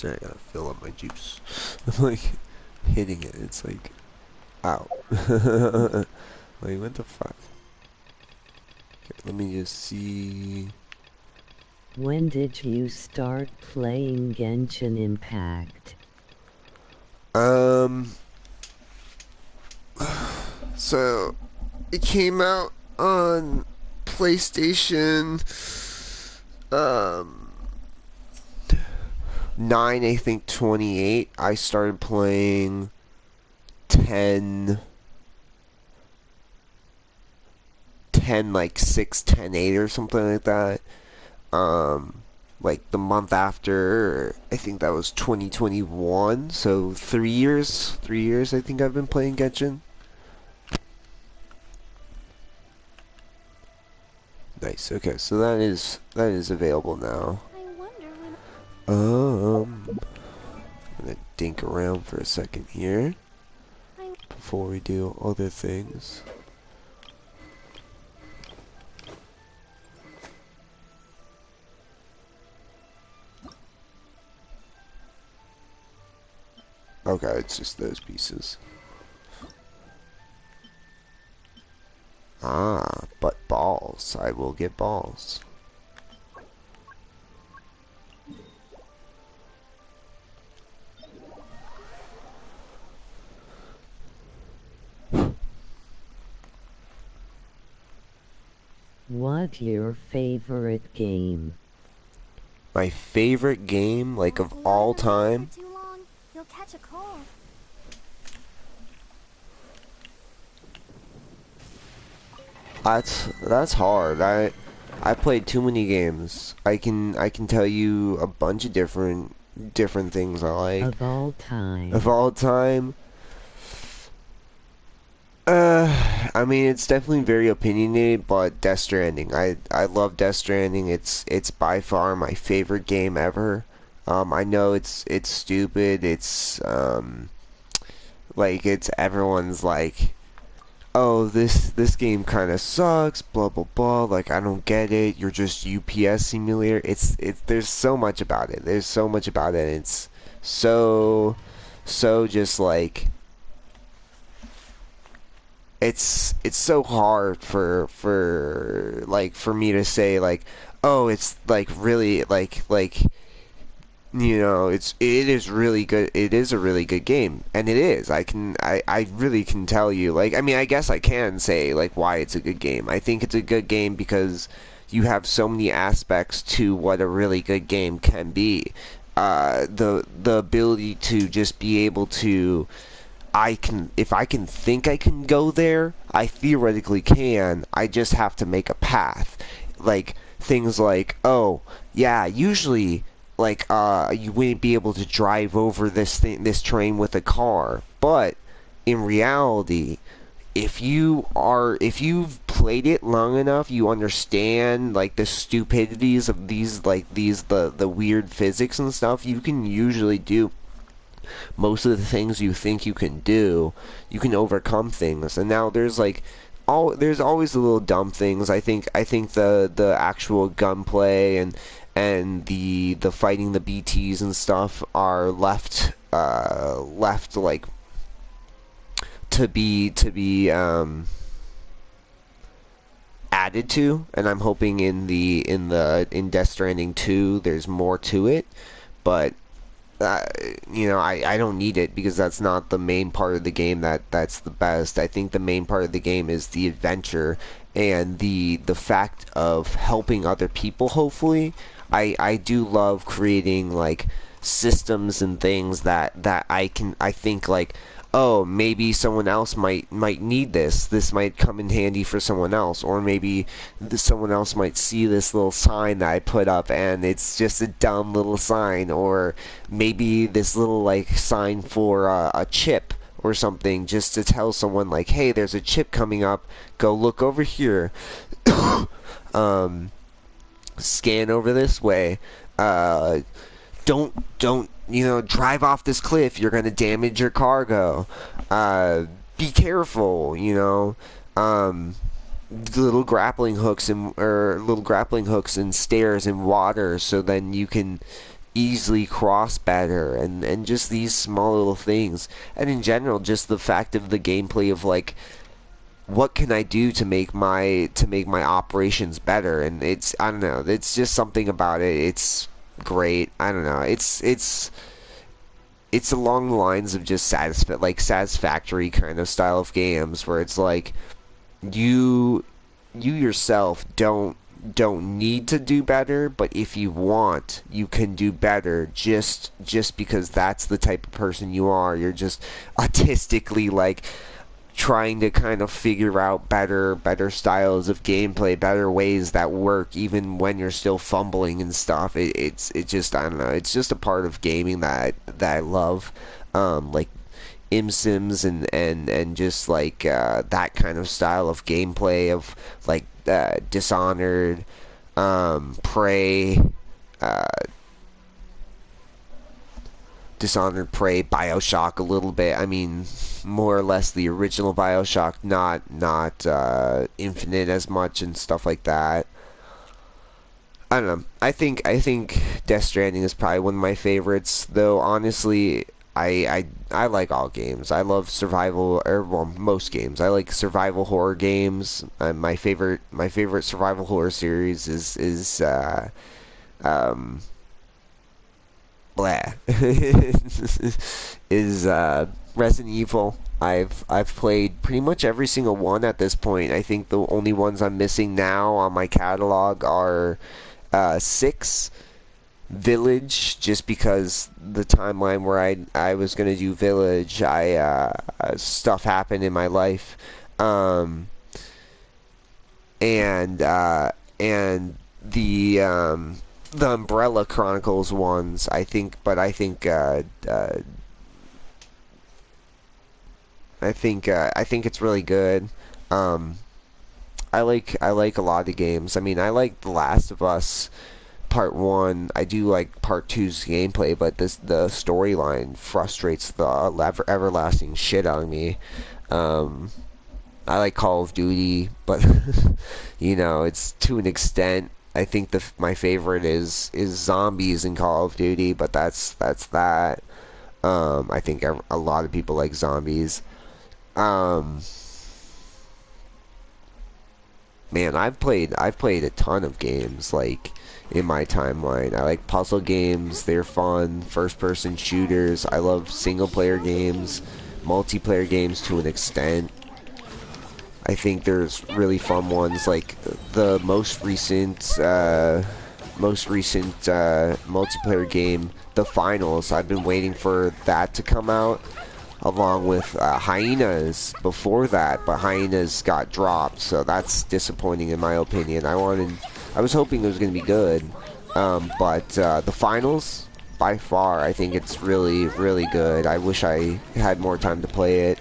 Sorry, I gotta fill up my juice. I'm like hitting it. It's like, ow. Like, what the fuck? Okay, let me just see. When did you start playing Genshin Impact? So it came out on PlayStation 9, I think 28. I started playing 10 like 6 10 8 or something like that. Like the month after, I think that was 2021. So 3 years I think I've been playing Genshin. Nice. Okay, so that is available now. I wonder when. I'm gonna dink around for a second here before we do other things. Okay, it's just those pieces. Ah, but balls. I will get balls. What your favorite game? My favorite game, like of all time. For too long, you'll catch a cold. That's hard. I played too many games. I can tell you a bunch of different things I like. Of all time. Of all time. I mean, it's definitely very opinionated, but Death Stranding. I love Death Stranding. It's by far my favorite game ever. I know it's stupid. It's like it's everyone's like, oh, this game kind of sucks, blah blah blah. Like, I don't get it. You're just UPS simulator. It's there's so much about it. There's so much about it. It's so just like. It's so hard for like for me to say like, oh, it's like really like you know, it is really good. It is a really good game, and it is. I really can tell you. Like, I mean, I guess I can say like why it's a good game. I think it's a good game because you have so many aspects to what a really good game can be. The ability to just be able to. If I can think I can go there, I theoretically can. I just have to make a path. Like, things like, oh, yeah, usually, like, you wouldn't be able to drive over this train with a car. But, in reality, if you've played it long enough, you understand, like, the stupidities of the weird physics and stuff, you can usually do most of the things you think you can do. You can overcome things. And now there's there's always the little dumb things. I think the actual gunplay and the fighting the BTs and stuff are left like to be added to, and I'm hoping in Death Stranding 2 there's more to it, but you know, I don't need it because that's not the main part of the game that's the best. I think the main part of the game is the adventure and the fact of helping other people, hopefully. I do love creating like systems and things that I think like, oh, maybe someone else might need this. This might come in handy for someone else, or maybe someone else might see this little sign that I put up and it's just a dumb little sign, or maybe this little like sign for a chip or something, just to tell someone like, hey, there's a chip coming up. Go look over here. Scan over this way. Don't drive off this cliff. You're gonna damage your cargo. Be careful. Little grappling hooks and stairs and water, so then you can easily cross better, and just these small little things, and in general just the fact of the gameplay of like what can I do to make my operations better. And it's, I don't know, it's just something about it. It's great. I don't know, it's along the lines of just satisfactory kind of style of games where it's like you yourself don't need to do better, but if you want, you can do better just because that's the type of person you are. You're just autistically like trying to kind of figure out better styles of gameplay, better ways that work even when you're still fumbling and stuff. It just, I don't know, it's just a part of gaming that I love. Like Sims and just like that kind of style of gameplay of like Dishonored, Prey, uh, Dishonored, Prey, BioShock a little bit. I mean, more or less the original BioShock, not Infinite as much and stuff like that. I don't know. I think Death Stranding is probably one of my favorites, though. Honestly, I like all games. I love survival, or well, most games. I like survival horror games. My favorite survival horror series is um blah is Resident Evil. I've played pretty much every single one at this point. I think the only ones I'm missing now on my catalog are 6, Village, just because the timeline where I was gonna do Village, stuff happened in my life, um, and the Umbrella Chronicles ones. I think it's really good. Um, I like a lot of games. I mean, I like The Last of Us Part 1. I do like Part two's gameplay, but the storyline frustrates the everlasting shit out of me. Um, I like Call of Duty, but it's to an extent. I think my favorite is zombies in Call of Duty, but that's that. I think a lot of people like zombies. Um, Man, I've played a ton of games like in my timeline. I like puzzle games, they're fun, first person shooters. I love single player games, multiplayer games to an extent. I think there's really fun ones like the most recent multiplayer game, The Finals. I've been waiting for that to come out, along with Hyenas before that, but Hyenas got dropped, so that's disappointing in my opinion. I was hoping it was going to be good, but The Finals, by far, I think it's really, really good. I wish I had more time to play it.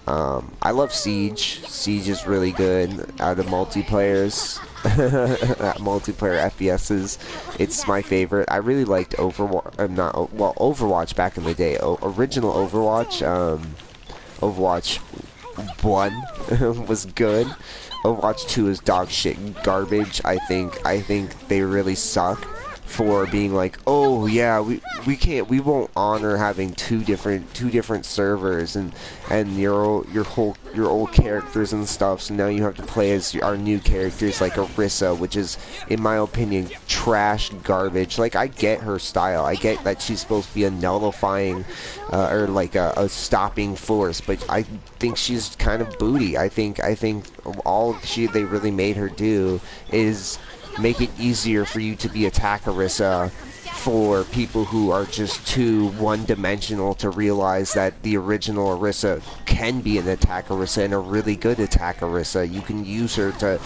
I love Siege. Siege is really good out of multiplayers. Multiplayer FPSs, it's my favorite. I really liked Overwatch. Overwatch back in the day. Original Overwatch. Overwatch 1 was good. Overwatch 2 is dog shit garbage. I think they really suck for being like, oh yeah, we won't honor having two different servers and your old characters and stuff, so now you have to play as our new characters like Orisa, which is in my opinion trash garbage. Like, I get her style, I get that she's supposed to be a nullifying or like a stopping force, but I think she's kind of booty. I think all they really made her do is make it easier for you to be attack Orisa for people who are just too one-dimensional to realize that the original Orisa can be an attack Orisa and a really good attack Orisa. You can use her to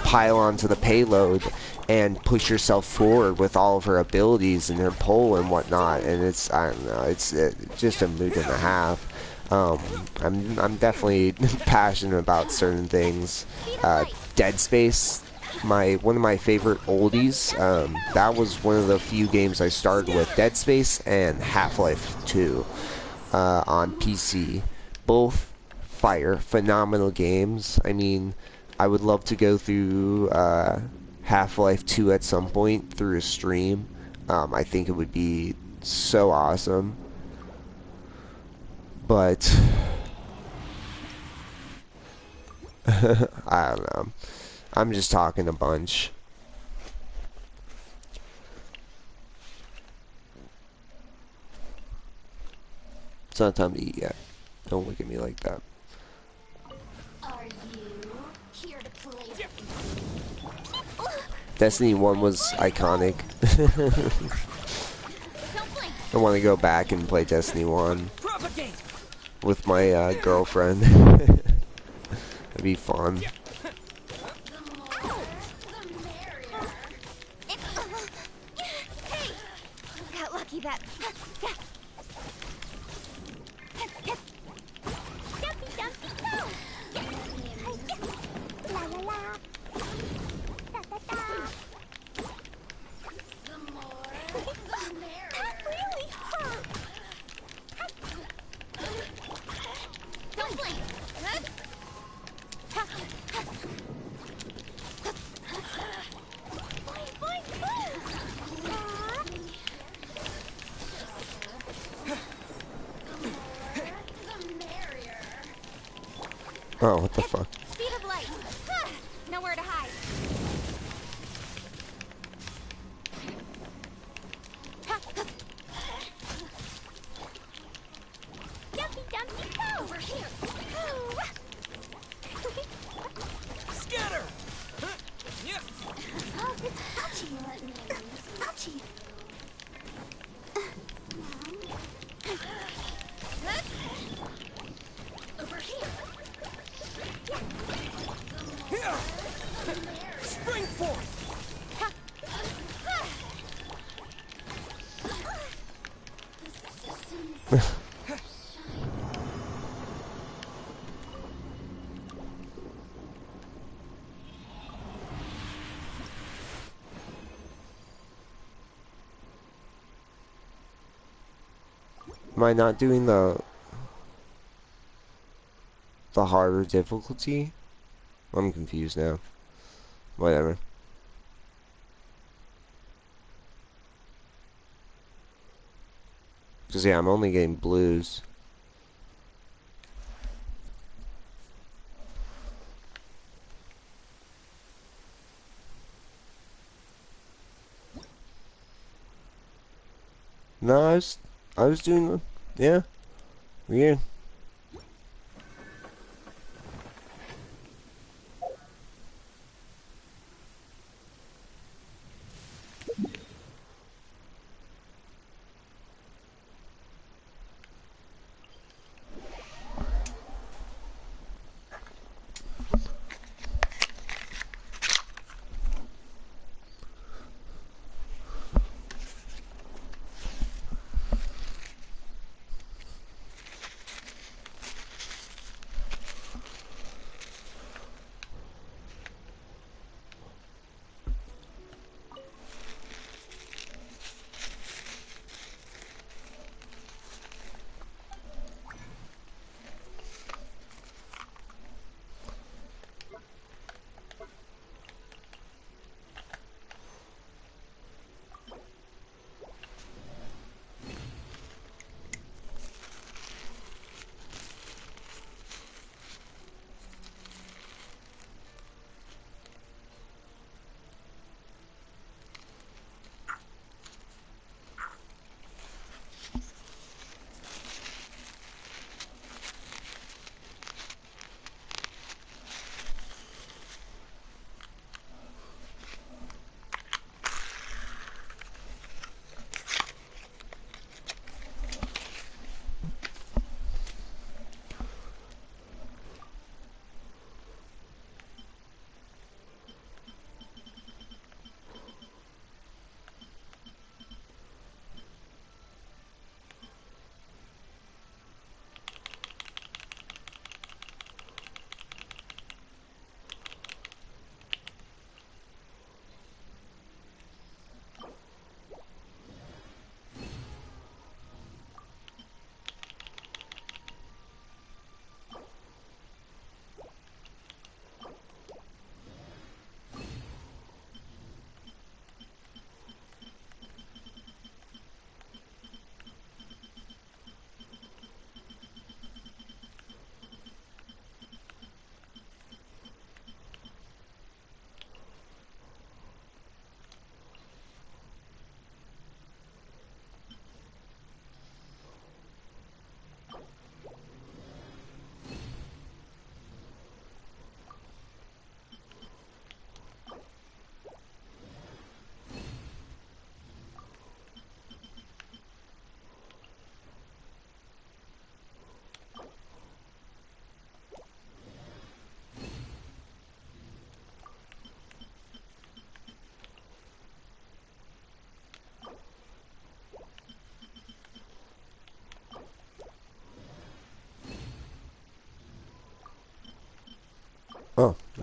pile onto the payload and push yourself forward with all of her abilities and her pull and whatnot, and it's, I don't know, it's just a mood and a half. I'm definitely passionate about certain things. Dead Space, one of my favorite oldies. That was one of the few games I started with. Dead Space and Half-Life 2 on PC. Both phenomenal games. I mean, I would love to go through Half-Life 2 at some point through a stream. I think it would be so awesome. But I don't know. I'm just talking a bunch. It's not time to eat yet. Don't look at me like that. Are you here to play? Destiny 1 was iconic. I want to go back and play Destiny 1 Propagate! with my girlfriend. That'd be fun. Hey! Got lucky that. La la la. Da da da. That really hurt. Don't blink. Oh, what the fuck? Speed of light. Nowhere to hide. Dumpy dumpy go. Over here. Scatter! Yeah. Oh, it's Ouchie. Ouchie. Over here. Here! Spring forth! Am I not doing the harder difficulty? I'm confused now. Whatever. Because yeah, I'm only getting blues. No, I was doing the, yeah, weird.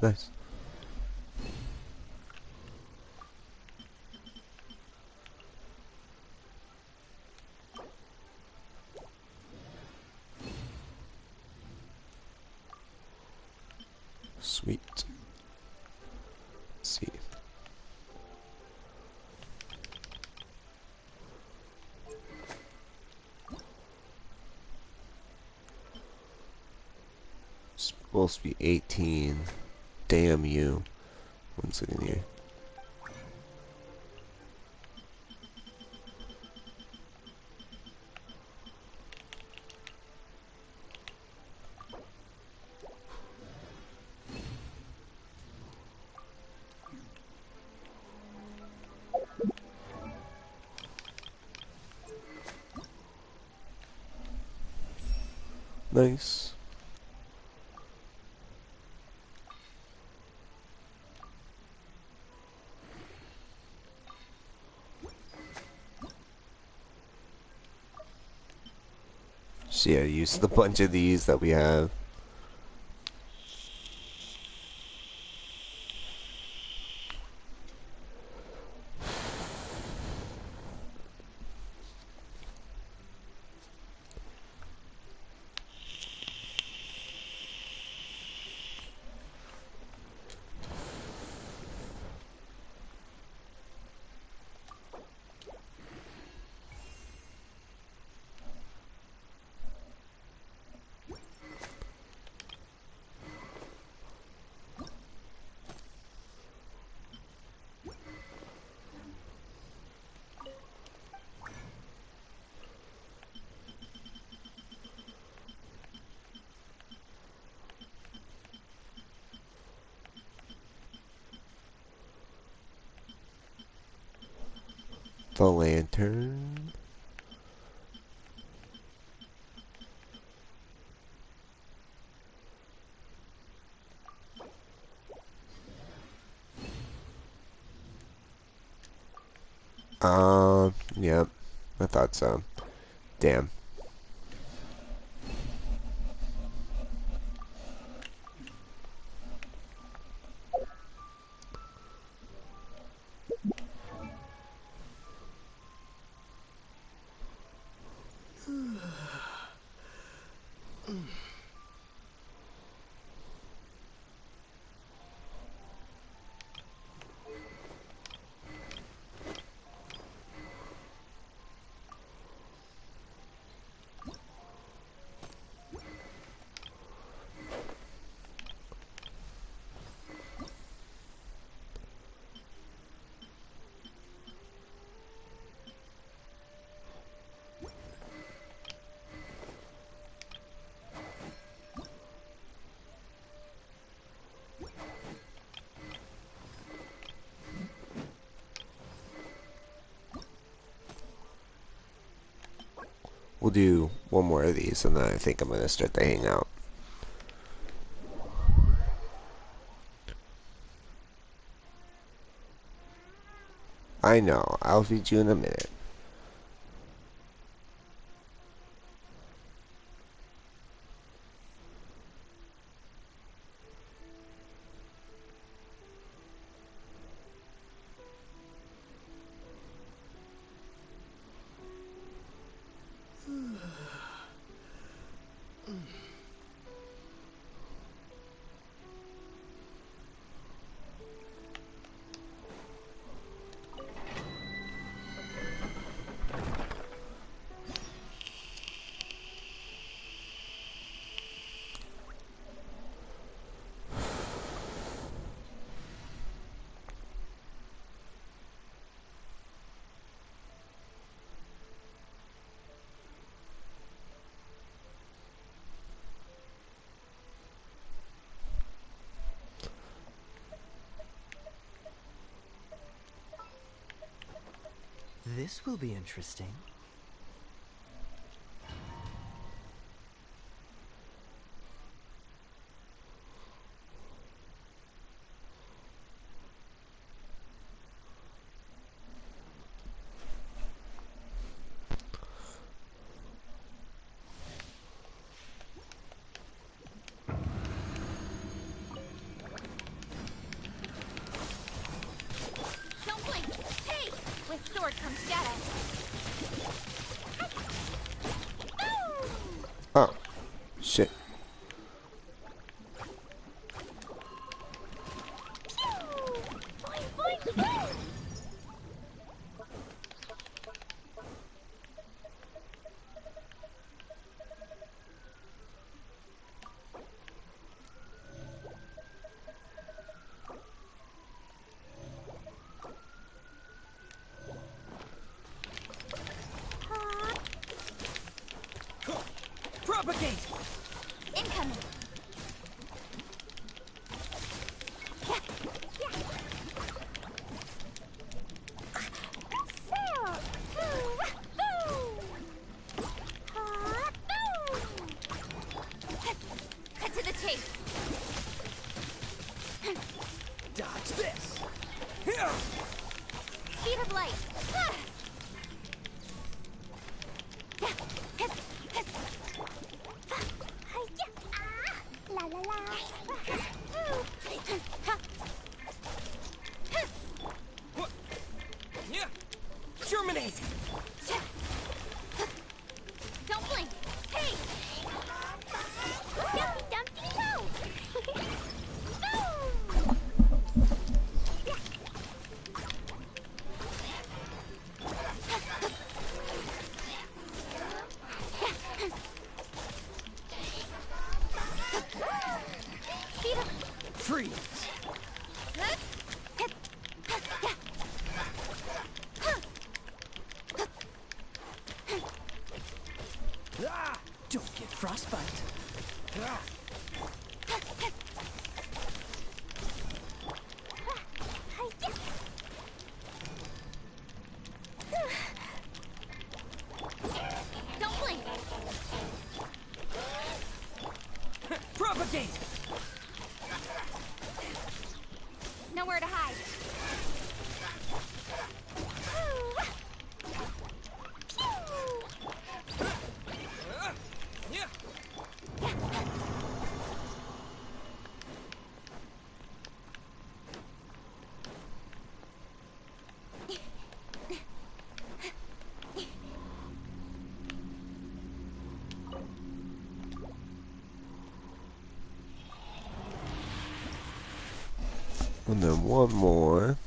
Nice. Sweet. Let's see. Supposed to be 18. Damn you. One second here. Nice. So yeah, use the bunch of these that we have. The lantern. Yep. I thought so. Damn. We'll do one more of these and then I think I'm gonna start the hangout. I know, I'll feed you in a minute. This will be interesting. sword comes shadow. Oh, shit. Boing, boing, boing. Propagate! Incoming. Cut to the chase. Dodge this! Here! Speed of light. La la la. Yeah! Germinate! Don't blink. Hey! Dumpty dumpty go! Speed of Freeze! Ah! Don't get frostbite! Ah! Don't blink. Propagate! Nowhere to hide. Yeah! And then one more.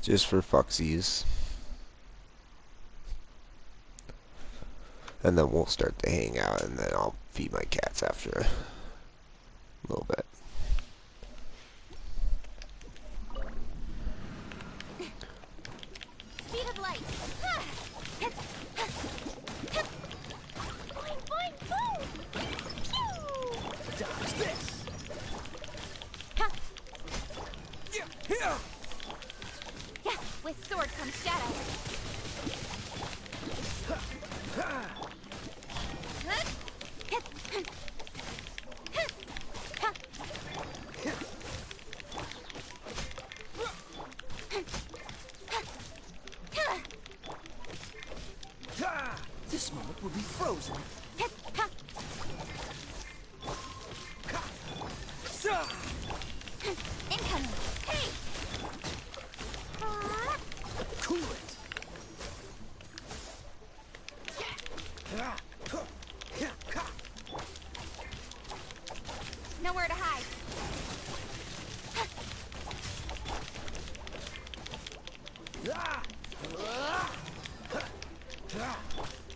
Just for fucksies. And then we'll start to hang out, and then I'll feed my cats after a little bit. Speed of light. Boing, boing, boom. Pew. Dodge this! Ha. Yeah! Here! Yeah, with sword comes shadow. Ah! This moment will be frozen! Sa! Incoming. Hey. Cool it! Ah! Nowhere to hide. Ah!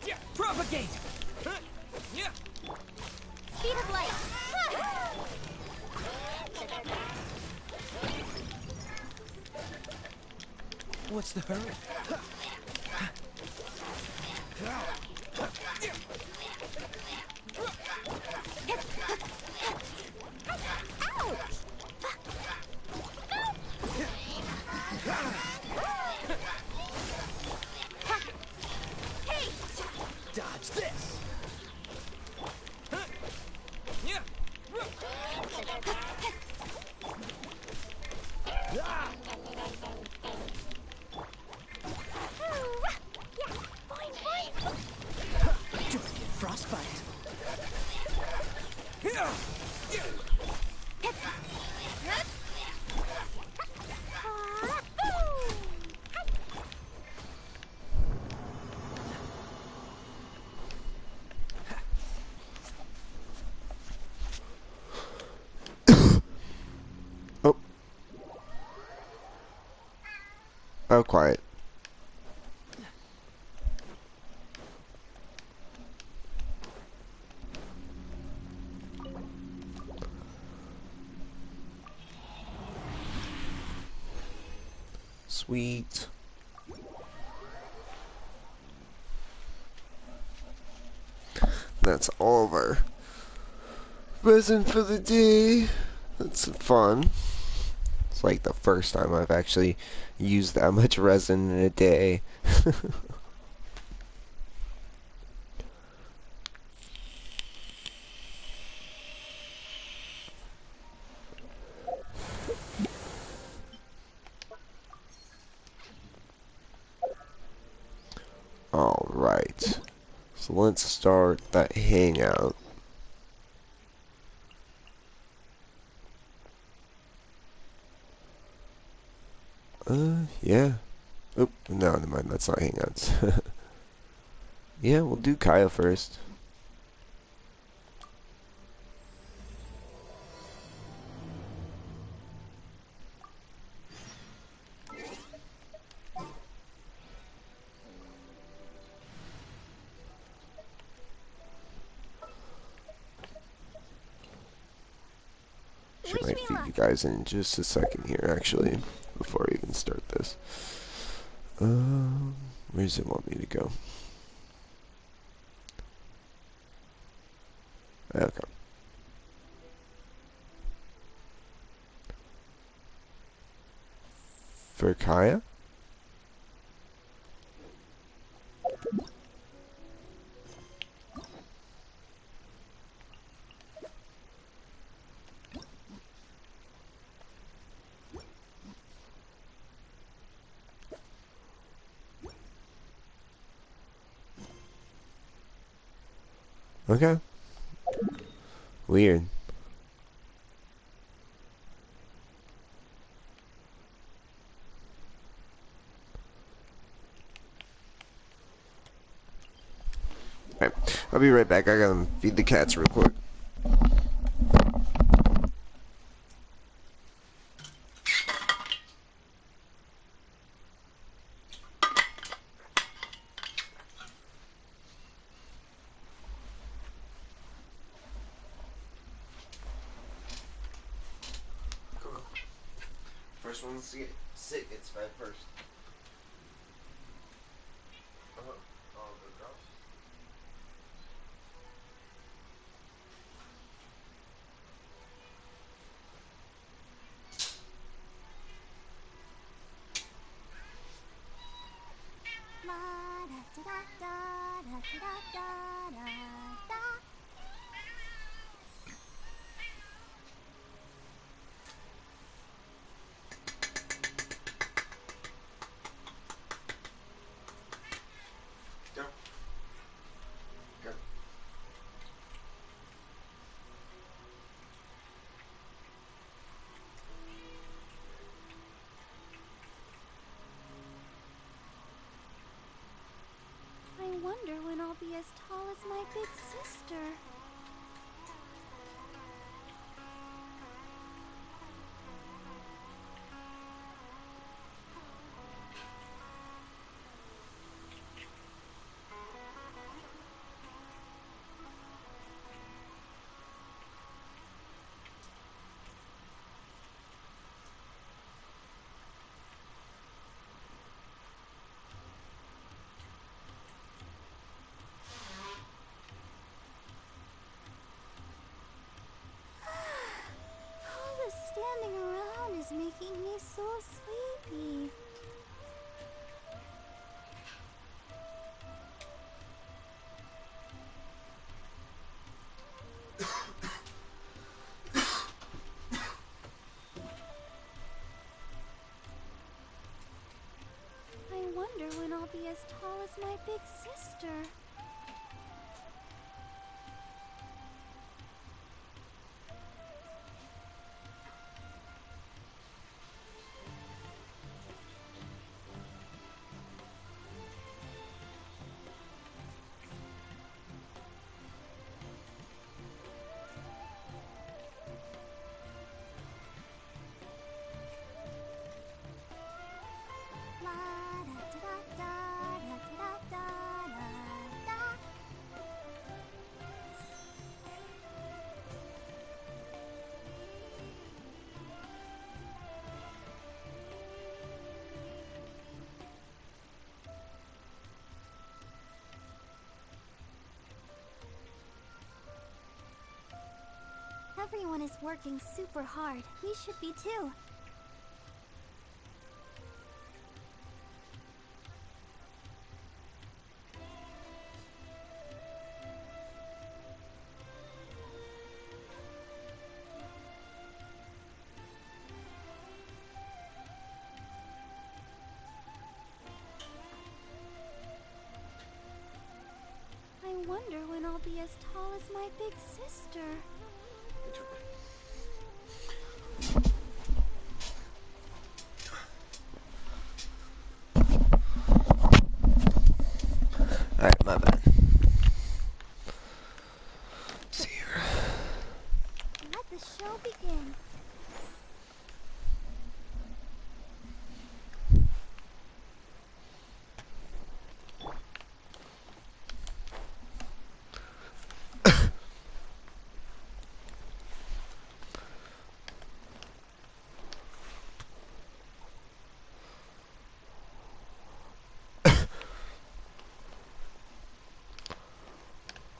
Yeah! Propagate! Yeah! Speed of light. What's the hurry? Hey. Dodge this! Yeah! Ah! Yeah. Boing, boing. Don't get frostbite! Yeah! Oh, quiet. Sweet. That's all of our resin for the day. That's fun. It's like the first time I've actually used that much resin in a day. Alright. So let's start that hangout. Yeah. Oop, no, never mind. That's not hangouts. Yeah, we'll do Kaya first. She Wish might me feed luck. you guys in just a second here, actually, before I even start this. Where does it want me to go? Okay. For Kaya? Okay. Weird. Alright, I'll be right back. I gotta feed the cats real quick. First one to get sick gets fed first. La da da da da da da da da. Go. Go. I wonder when I'll be as tall as my big sister. All this standing around is making me so sleepy. I wonder when I'll be as tall as my big sister. La everyone is working super hard. We should be too. I wonder when I'll be as tall as my big sister. Alright, my bad. Let's see here. Let the show begin.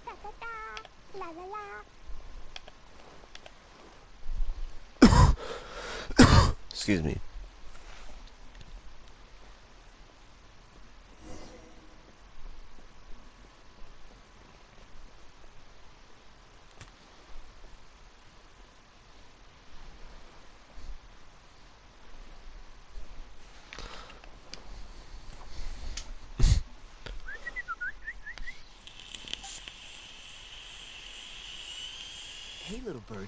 Da da da, la la la. Excuse me. Hey, little birdie.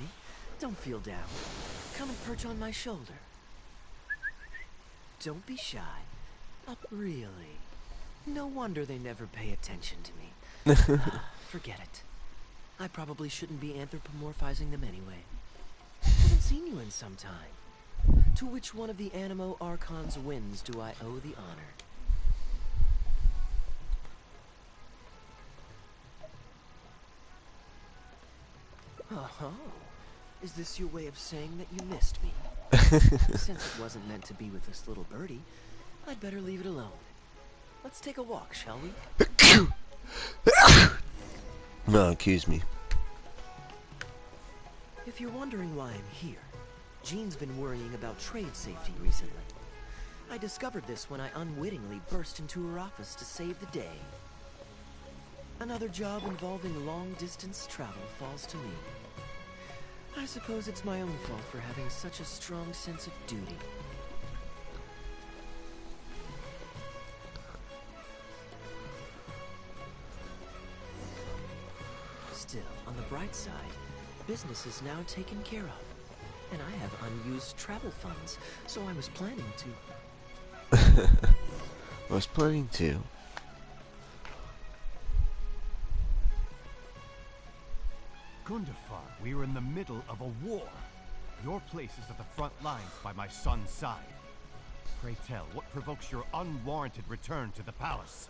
Don't feel down. Come and perch on my shoulder. Don't be shy. Really? No wonder they never pay attention to me. Forget it. I probably shouldn't be anthropomorphizing them anyway. Haven't seen you in some time. To which one of the Animo Archon's winds do I owe the honor? Oh, is this your way of saying that you missed me? Since it wasn't meant to be with this little birdie, I'd better leave it alone. Let's take a walk, shall we? No, excuse me. If you're wondering why I'm here, Jean's been worrying about trade safety recently. I discovered this when I unwittingly burst into her office to save the day. Another job involving long-distance travel falls to me. I suppose it's my own fault for having such a strong sense of duty. Still, on the bright side, business is now taken care of. And I have unused travel funds, so I was planning to... I was planning to. Gundafar, we are in the middle of a war. Your place is at the front lines by my son's side. Pray tell, what provokes your unwarranted return to the palace?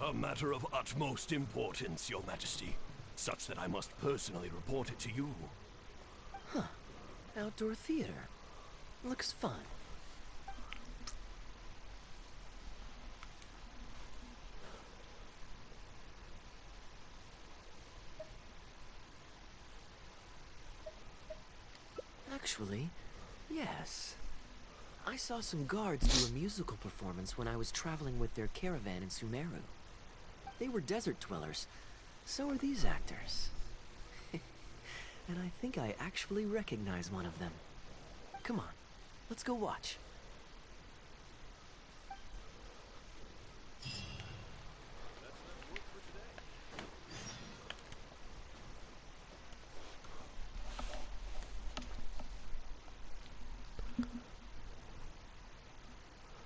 A matter of utmost importance, Your Majesty. Such that I must personally report it to you. Huh. Outdoor theater. Looks fun. Actually, yes. I saw some guards do a musical performance when I was traveling with their caravan in Sumeru. They were desert dwellers. So are these actors. And I think I actually recognize one of them. Come on, let's go watch.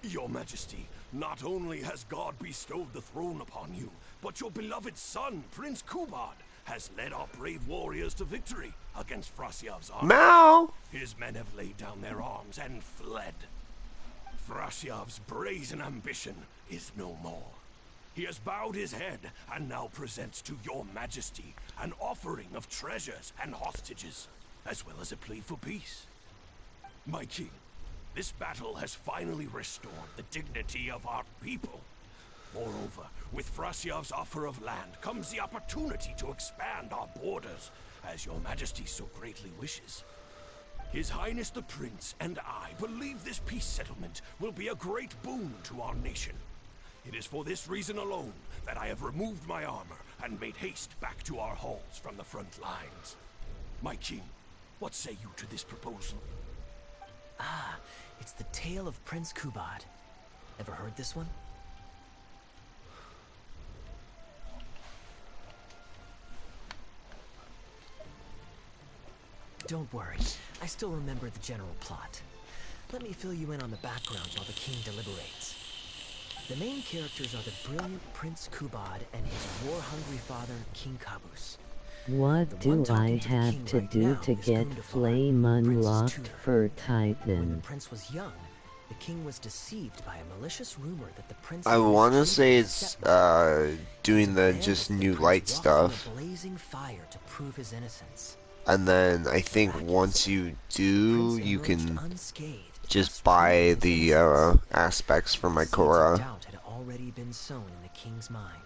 Your Majesty, not only has God bestowed the throne upon you, but your beloved son, Prince Kubad, has led our brave warriors to victory against Frasyav's army. Meow! His men have laid down their arms and fled. Frasyav's brazen ambition is no more. He has bowed his head and now presents to your Majesty an offering of treasures and hostages, as well as a plea for peace. My king, this battle has finally restored the dignity of our people. Moreover, with Frasyav's offer of land comes the opportunity to expand our borders, as your majesty so greatly wishes. His Highness the Prince and I believe this peace settlement will be a great boon to our nation. It is for this reason alone that I have removed my armor and made haste back to our halls from the front lines. My king, what say you to this proposal? Ah, it's the tale of Prince Kubad. Ever heard this one? Don't worry, I still remember the general plot. Let me fill you in on the background while the king deliberates. The main characters are the brilliant Prince Kubad and his war-hungry father, King Kabus. What do I have to do to get flame unlocked for When the Titan? prince was young, the king was deceived by a malicious rumor that the prince I had want to mistreated say his it's stepmother. doing the Demand just that the new prince light walk through stuff, a blazing fire to prove his innocence. and then I think Miraculous. once you The do, prince you emerged can unscathed, just thus buy proving his the innocence. aspects for my The seeds of Korra. doubt had already been sown in the king's mind.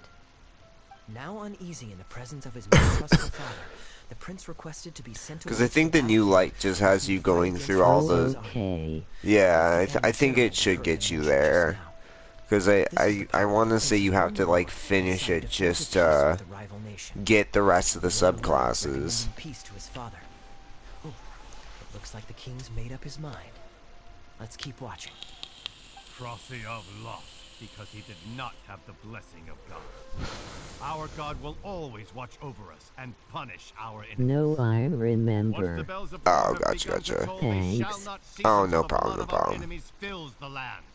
Now uneasy in the presence of his mistrustful father, the prince requested to be sent Because away I to think the new battlefield light just where has he you would fight going against through all his the... father's army. Okay. Yeah, It's the I end think general it should that get Kurt you mentioned just there. now. Because This is the I part want where to the say you prince's have to own like lord finish decided it to forge a just peace with the rival nation. get the rest of the The royal lord subclasses. recommending peace to his father. Oh, it looks like the king's made up his mind. Let's keep watching. Frossyov lost because he did not have the blessing of God. Our God will always watch over us and punish our enemies. No, I Once the remember. bells of Oh, war have gotcha, begun to gotcha. toll, they shall Thanks. not cease Oh, until no the problem, blood no of our problem. enemies fills the land.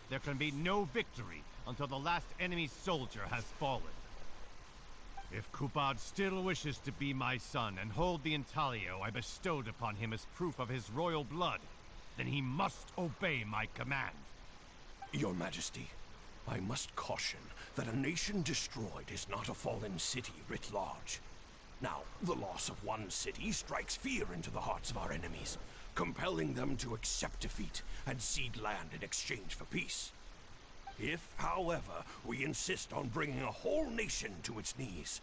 There can be no victory until the last enemy soldier has fallen. If Kubad still wishes to be my son and hold the intaglio I bestowed upon him as proof of his royal blood, then he must obey my command. Your Majesty, I must caution that a nation destroyed is not a fallen city writ large. Now, the loss of one city strikes fear into the hearts of our enemies, compelling them to accept defeat and cede land in exchange for peace. If, however, we insist on bringing a whole nation to its knees,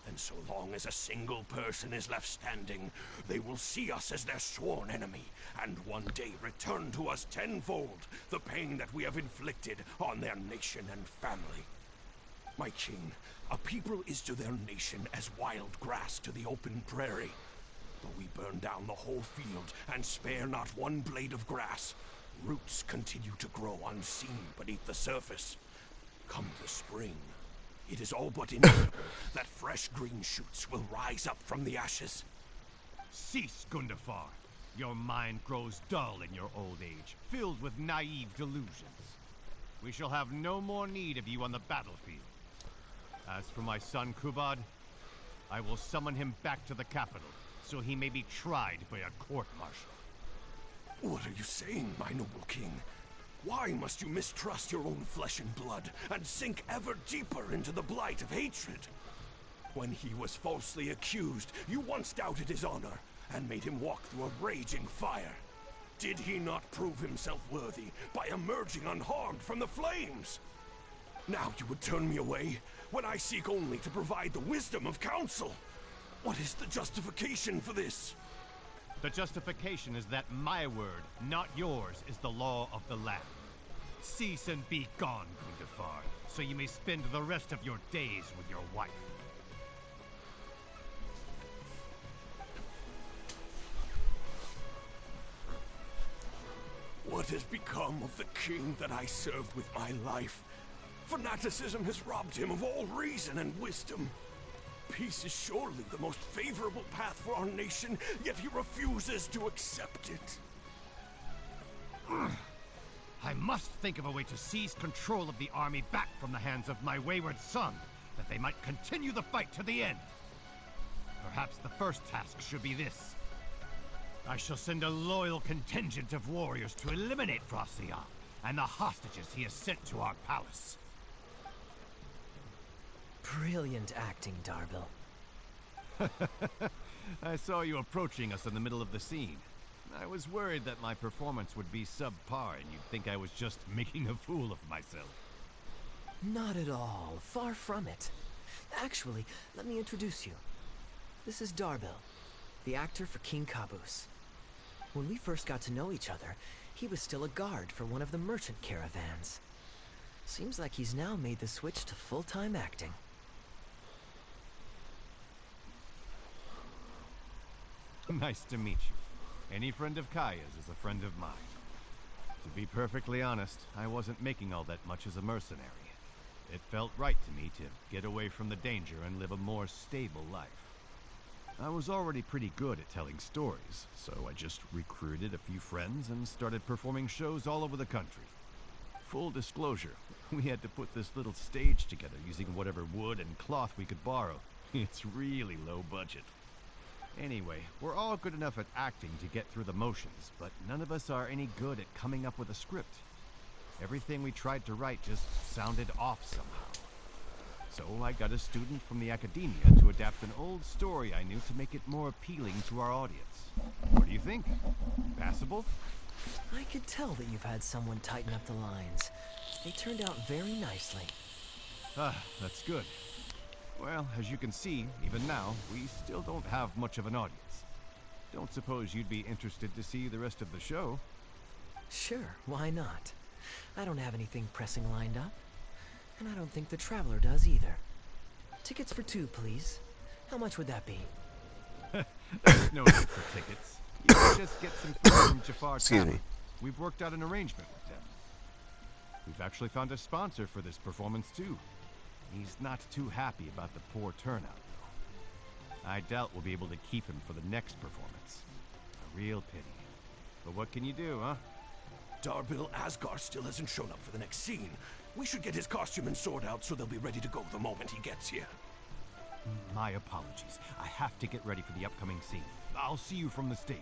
then so long as a single person is left standing, they will see us as their sworn enemy, and one day return to us tenfold the pain that we have inflicted on their nation and family. My king, a people is to their nation as wild grass to the open prairie. Though we burn down the whole field and spare not one blade of grass, roots continue to grow unseen beneath the surface. Come the spring, it is all but inevitable that fresh green shoots will rise up from the ashes. Cease, Gundafar. Your mind grows dull in your old age, filled with naive delusions. We shall have no more need of you on the battlefield. As for my son Kubad, I will summon him back to the capital, so he may be tried by a court-martial. What are you saying, my noble king? Why must you mistrust your own flesh and blood and sink ever deeper into the blight of hatred? When he was falsely accused, you once doubted his honor and made him walk through a raging fire. Did he not prove himself worthy by emerging unharmed from the flames? Now you would turn me away when I seek only to provide the wisdom of counsel. What is the justification for this? The justification is that my word, not yours, is the law of the land. Cease and be gone, Gundafar, so you may spend the rest of your days with your wife. What has become of the king that I served with my life? Fanaticism has robbed him of all reason and wisdom. Peace is surely the most favorable path for our nation, yet he refuses to accept it. I must think of a way to seize control of the army back from the hands of my wayward son, that they might continue the fight to the end. Perhaps the first task should be this. I shall send a loyal contingent of warriors to eliminate Frossyov and the hostages he has sent to our palace. Brilliant acting, Darbil. I saw you approaching us in the middle of the scene. I was worried that my performance would be subpar and you'd think I was just making a fool of myself. Not at all. Far from it. Actually, let me introduce you. This is Darbil, the actor for King Caboose. When we first got to know each other, he was still a guard for one of the merchant caravans. Seems like he's now made the switch to full-time acting. Nice to meet you. Any friend of Kaya's is a friend of mine. To be perfectly honest, I wasn't making all that much as a mercenary. It felt right to me to get away from the danger and live a more stable life. I was already pretty good at telling stories, so I just recruited a few friends and started performing shows all over the country. Full disclosure, we had to put this little stage together using whatever wood and cloth we could borrow. It's really low budget. Anyway, we're all good enough at acting to get through the motions, but none of us are any good at coming up with a script. Everything we tried to write just sounded off somehow. So I got a student from the academia to adapt an old story I knew to make it more appealing to our audience. What do you think? Passable? I could tell that you've had someone tighten up the lines. They turned out very nicely. Ah, that's good. Well, as you can see, even now, we still don't have much of an audience. Don't suppose you'd be interested to see the rest of the show? Sure, why not? I don't have anything pressing lined up. And I don't think the Traveler does either. Tickets for 2, please. How much would that be? There's no need for tickets. You can just get some food from Jafar Excuse Tavern. me. We've worked out an arrangement with them. We've actually found a sponsor for this performance, too. He's not too happy about the poor turnout, though. I doubt we'll be able to keep him for the next performance. A real pity. But what can you do, huh? Darbil Asgar still hasn't shown up for the next scene. We should get his costume and sword out so they'll be ready to go the moment he gets here. My apologies. I have to get ready for the upcoming scene. I'll see you from the stage.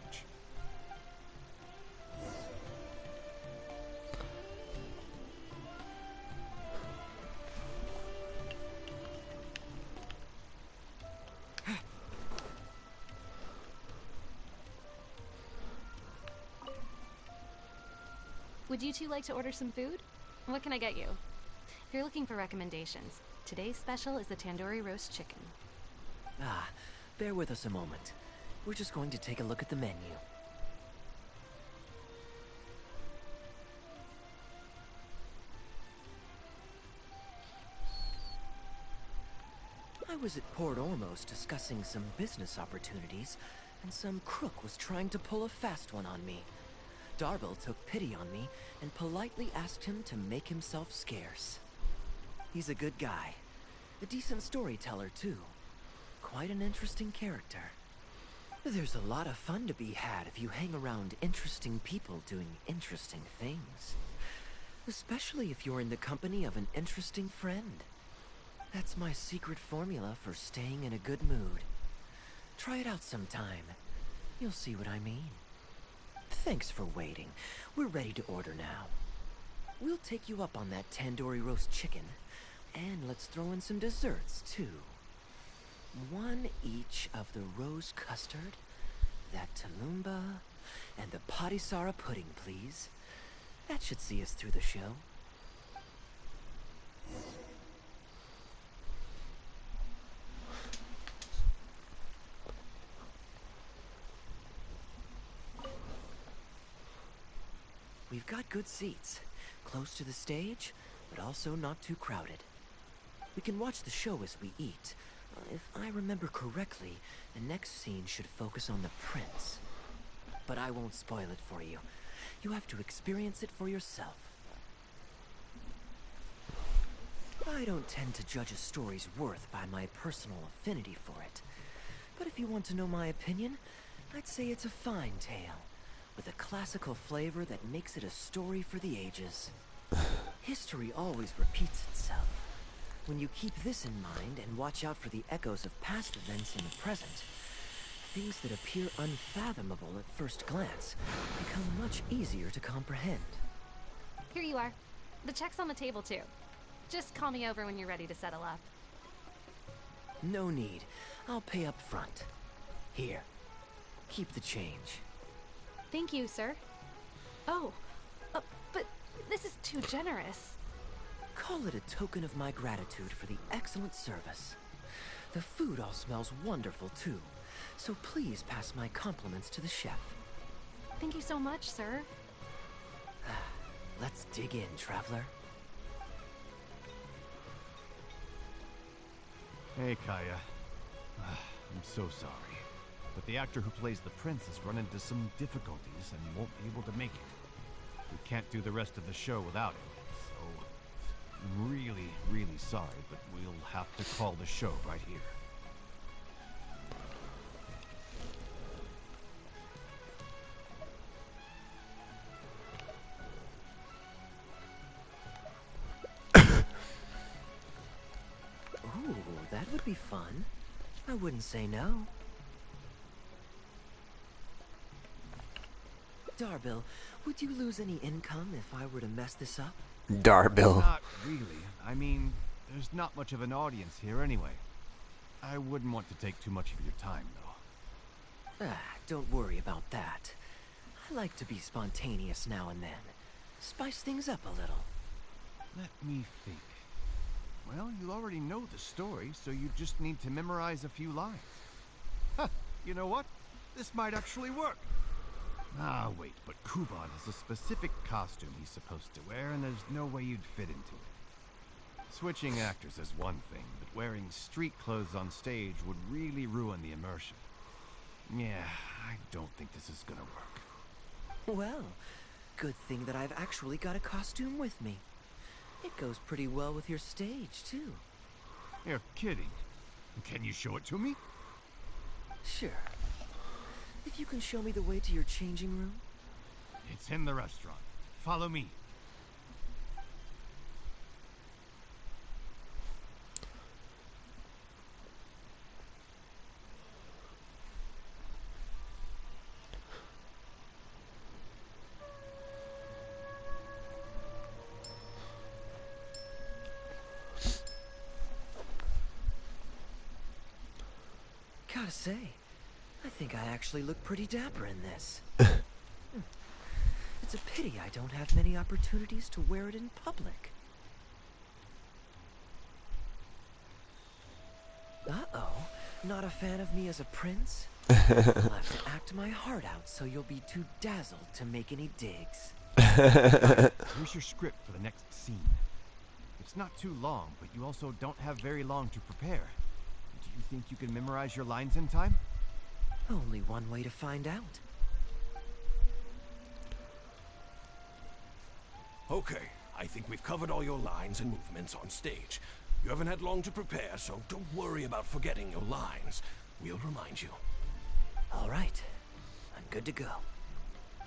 Would you two like to order some food? What can I get you? If you're looking for recommendations, today's special is the tandoori roast chicken. Ah, bear with us a moment. We're just going to take a look at the menu. I was at Port Ormos discussing some business opportunities, and some crook was trying to pull a fast one on me. Darbil took pity on me and politely asked him to make himself scarce. He's a good guy. A decent storyteller, too. Quite an interesting character. There's a lot of fun to be had if you hang around interesting people doing interesting things. Especially if you're in the company of an interesting friend. That's my secret formula for staying in a good mood. Try it out sometime. You'll see what I mean. Thanks for waiting. We're ready to order now. We'll take you up on that tandoori roast chicken. And let's throw in some desserts, too. 1 each of the rose custard, that talumba, and the patisara pudding, please. That should see us through the show. We've got good seats, close to the stage, but also not too crowded. We can watch the show as we eat. If I remember correctly, the next scene should focus on the prince. But I won't spoil it for you. You have to experience it for yourself. I don't tend to judge a story's worth by my personal affinity for it. But if you want to know my opinion, I'd say it's a fine tale, with a classical flavor that makes it a story for the ages. History always repeats itself. When you keep this in mind and watch out for the echoes of past events in the present, things that appear unfathomable at first glance become much easier to comprehend. Here you are. The check's on the table, too. Just call me over when you're ready to settle up. No need. I'll pay up front. Here. Keep the change. Thank you, sir. Oh, but this is too generous. Call it a token of my gratitude for the excellent service. The food all smells wonderful, too, so please pass my compliments to the chef. Thank you so much, sir. Let's dig in, traveler. Hey, Kaya. I'm so sorry, but the actor who plays the prince has run into some difficulties and won't be able to make it. We can't do the rest of the show without him, so I'm really, really sorry, but we'll have to call the show right here. Ooh, that would be fun. I wouldn't say no. Darbill, would you lose any income if I were to mess this up? Darbill. Not really. I mean, there's not much of an audience here anyway. I wouldn't want to take too much of your time, though. Don't worry about that. I like to be spontaneous now and then. Spice things up a little. Let me think. Well, you already know the story, so you just need to memorize a few lines. Huh, you know what? This might actually work. Ah, wait, but Kuban has a specific costume he's supposed to wear, and there's no way you'd fit into it. Switching actors is one thing, but wearing street clothes on stage would really ruin the immersion. Yeah, I don't think this is gonna work. Well, good thing that I've actually got a costume with me. It goes pretty well with your stage, too. You're kidding. Can you show it to me? Sure. If you can show me the way to your changing room. It's in the restaurant. Follow me. Gotta say, I think I actually look pretty dapper in this. It's a pity I don't have many opportunities to wear it in public. Uh-oh, not a fan of me as a prince? I'll have to act my heart out so you'll be too dazzled to make any digs. Here's your script for the next scene. It's not too long, but you also don't have very long to prepare. Do you think you can memorize your lines in time? Only one way to find out. Okay, I think we've covered all your lines and movements on stage. You haven't had long to prepare, so don't worry about forgetting your lines. We'll remind you. All right, I'm good to go.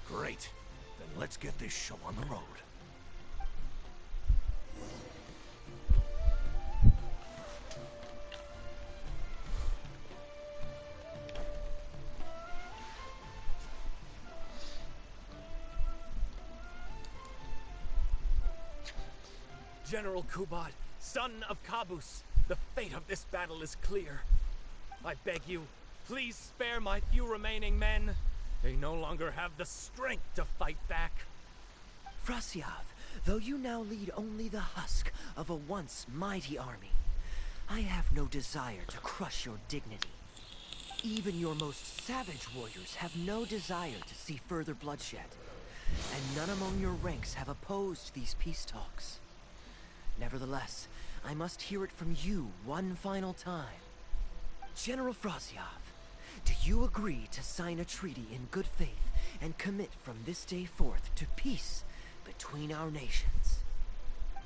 Great. Then let's get this show on the road. General Kubad, son of Kabus, the fate of this battle is clear. I beg you, please spare my few remaining men. They no longer have the strength to fight back. Frasyav, though you now lead only the husk of a once mighty army, I have no desire to crush your dignity. Even your most savage warriors have no desire to see further bloodshed, and none among your ranks have opposed these peace talks. Nevertheless, I must hear it from you one final time. General Frasyav, do you agree to sign a treaty in good faith and commit from this day forth to peace between our nations?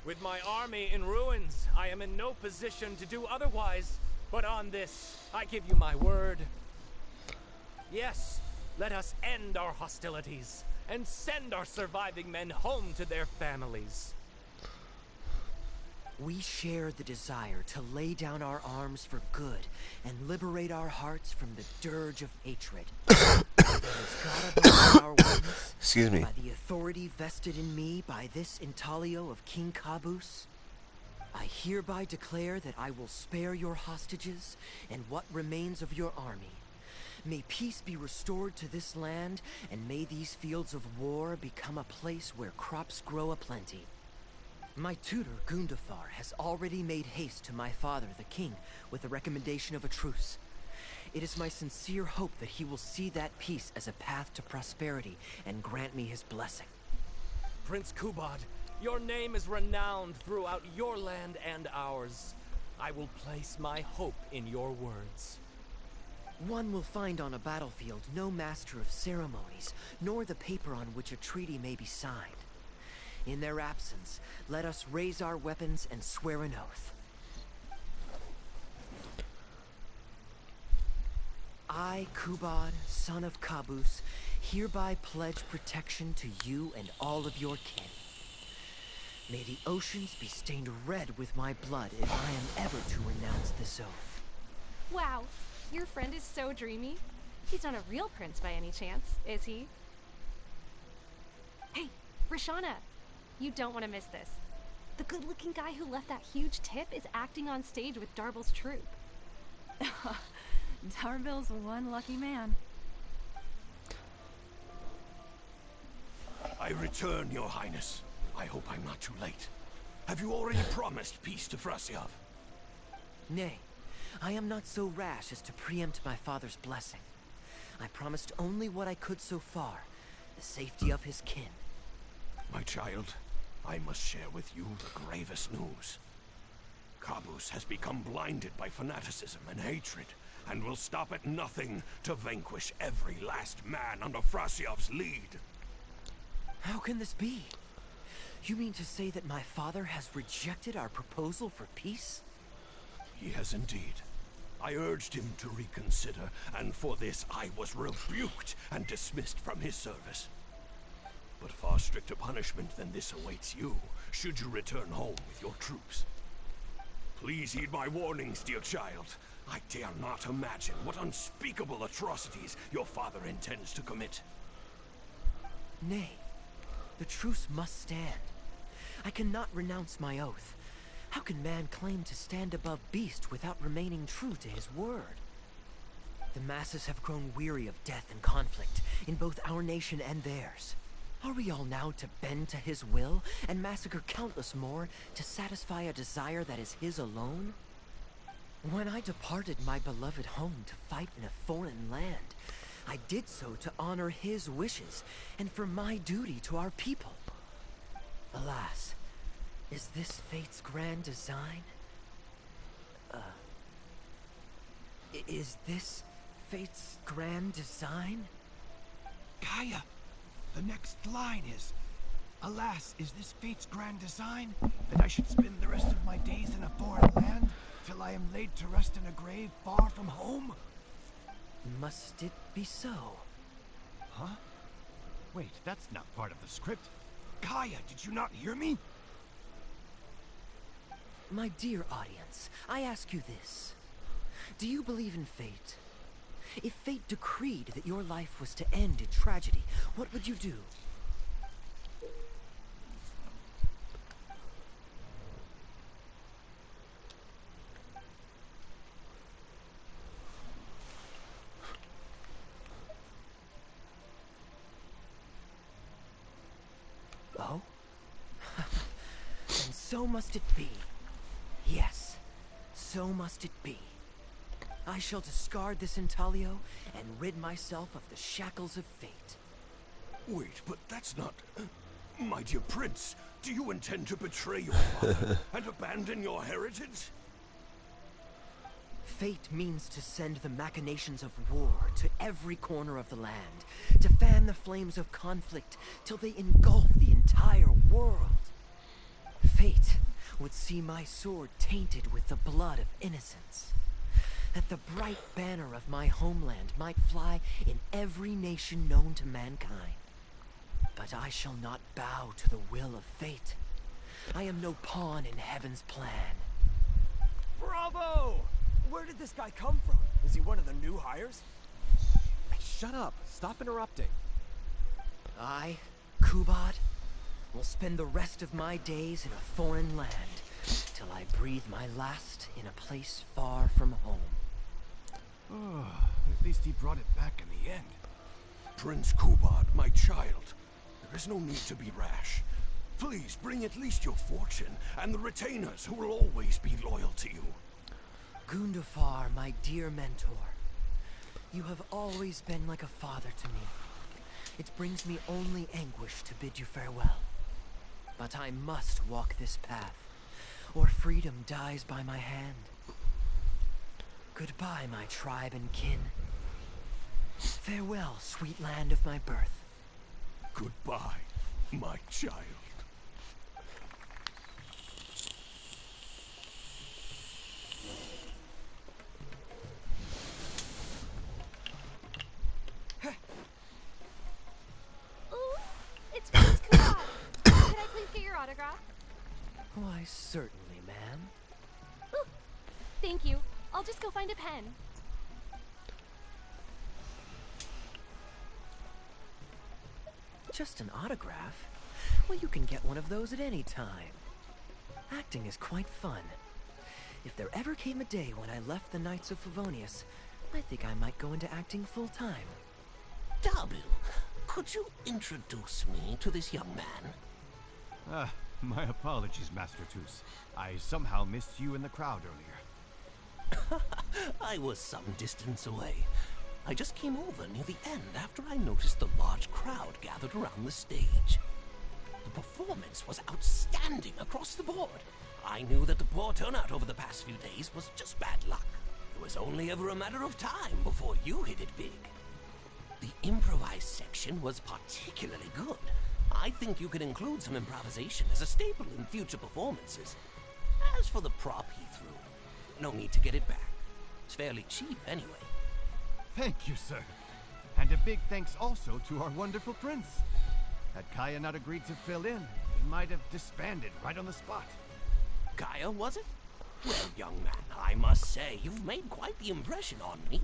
With my army in ruins, I am in no position to do otherwise. But on this, I give you my word. Yes, let us end our hostilities and send our surviving men home to their families. We share the desire to lay down our arms for good and liberate our hearts from the dirge of hatred. As God above our witness, Excuse me. by the authority vested in me by this intaglio of King Kabus, I hereby declare that I will spare your hostages and what remains of your army. May peace be restored to this land, and may these fields of war become a place where crops grow aplenty. My tutor, Gundafar, has already made haste to my father, the king, with the recommendation of a truce. It is my sincere hope that he will see that peace as a path to prosperity and grant me his blessing. Prince Kubad, your name is renowned throughout your land and ours. I will place my hope in your words. One will find on a battlefield no master of ceremonies, nor the paper on which a treaty may be signed. In their absence, let us raise our weapons and swear an oath. I, Kubad, son of Kabus, hereby pledge protection to you and all of your kin. May the oceans be stained red with my blood if I am ever to renounce this oath. Wow, your friend is so dreamy. He's not a real prince by any chance, is he? Hey, Rashana, you don't want to miss this. The good-looking guy who left that huge tip is acting on stage with Darble's troupe. Darble's one lucky man. I return, Your Highness. I hope I'm not too late. Have you already promised peace to Frasiov? Nay, I am not so rash as to preempt my father's blessing. I promised only what I could so far, the safety of his kin. My child, I must share with you the gravest news. Kabus has become blinded by fanaticism and hatred, and will stop at nothing to vanquish every last man under Frasiov's lead. How can this be? You mean to say that my father has rejected our proposal for peace? He has indeed. I urged him to reconsider, and for this I was rebuked and dismissed from his service. But far stricter punishment than this awaits you, should you return home with your troops. Please heed my warnings, dear child. I dare not imagine what unspeakable atrocities your father intends to commit. Nay, the truce must stand. I cannot renounce my oath. How can man claim to stand above beast without remaining true to his word? The masses have grown weary of death and conflict, in both our nation and theirs. Are we all now to bend to his will, and massacre countless more to satisfy a desire that is his alone? When I departed my beloved home to fight in a foreign land, I did so to honor his wishes, and for my duty to our people. Alas, is this fate's grand design? Is this fate's grand design? Kaya, the next line is, alas, is this fate's grand design, that I should spend the rest of my days in a foreign land, till I am laid to rest in a grave far from home? Must it be so? Huh? Wait, that's not part of the script. Kaya, did you not hear me? My dear audience, I ask you this. Do you believe in fate? If fate decreed that your life was to end in tragedy, what would you do? Oh? And so must it be. Yes, so must it be. I shall discard this intaglio and rid myself of the shackles of fate. Wait, but that's not... My dear prince, do you intend to betray your father and abandon your heritage? Fate means to send the machinations of war to every corner of the land, to fan the flames of conflict till they engulf the entire world. Fate would see my sword tainted with the blood of innocence, that the bright banner of my homeland might fly in every nation known to mankind. But I shall not bow to the will of fate. I am no pawn in heaven's plan. Bravo! Where did this guy come from? Is he one of the new hires? Hey, shut up. Stop interrupting. I, Kubad, will spend the rest of my days in a foreign land, till I breathe my last in a place far from home. Oh, at least he brought it back in the end. Prince Kubad, my child, there is no need to be rash. Please bring at least your fortune and the retainers who will always be loyal to you. Gundafar, my dear mentor, You have always been like a father to me. It brings me only anguish to bid you farewell. But I must walk this path, or freedom dies by my hand. Goodbye, my tribe and kin. Farewell, sweet land of my birth. Goodbye, my child. Ooh, it's Prince Kuat. Could I please get your autograph? Why, certainly, ma'am. Ooh, thank you. I'll just go find a pen. Just an autograph? Well, you can get one of those at any time. Acting is quite fun. If there ever came a day when I left the Knights of Favonius, I think I might go into acting full-time. Darbil, could you introduce me to this young man? My apologies, Master Tus. I somehow missed you in the crowd earlier. I was some distance away. I just came over near the end after I noticed the large crowd gathered around the stage. The performance was outstanding across the board. I knew that the poor turnout over the past few days was just bad luck. It was only ever a matter of time before you hit it big. The improvised section was particularly good. I think you could include some improvisation as a staple in future performances. As for the prop he threw, no need to get it back. It's fairly cheap anyway. Thank you, sir. And a big thanks also to our wonderful prince. Had Kaya not agreed to fill in, he might have disbanded right on the spot. Kaya, was it? Well, young man, I must say, you've made quite the impression on me.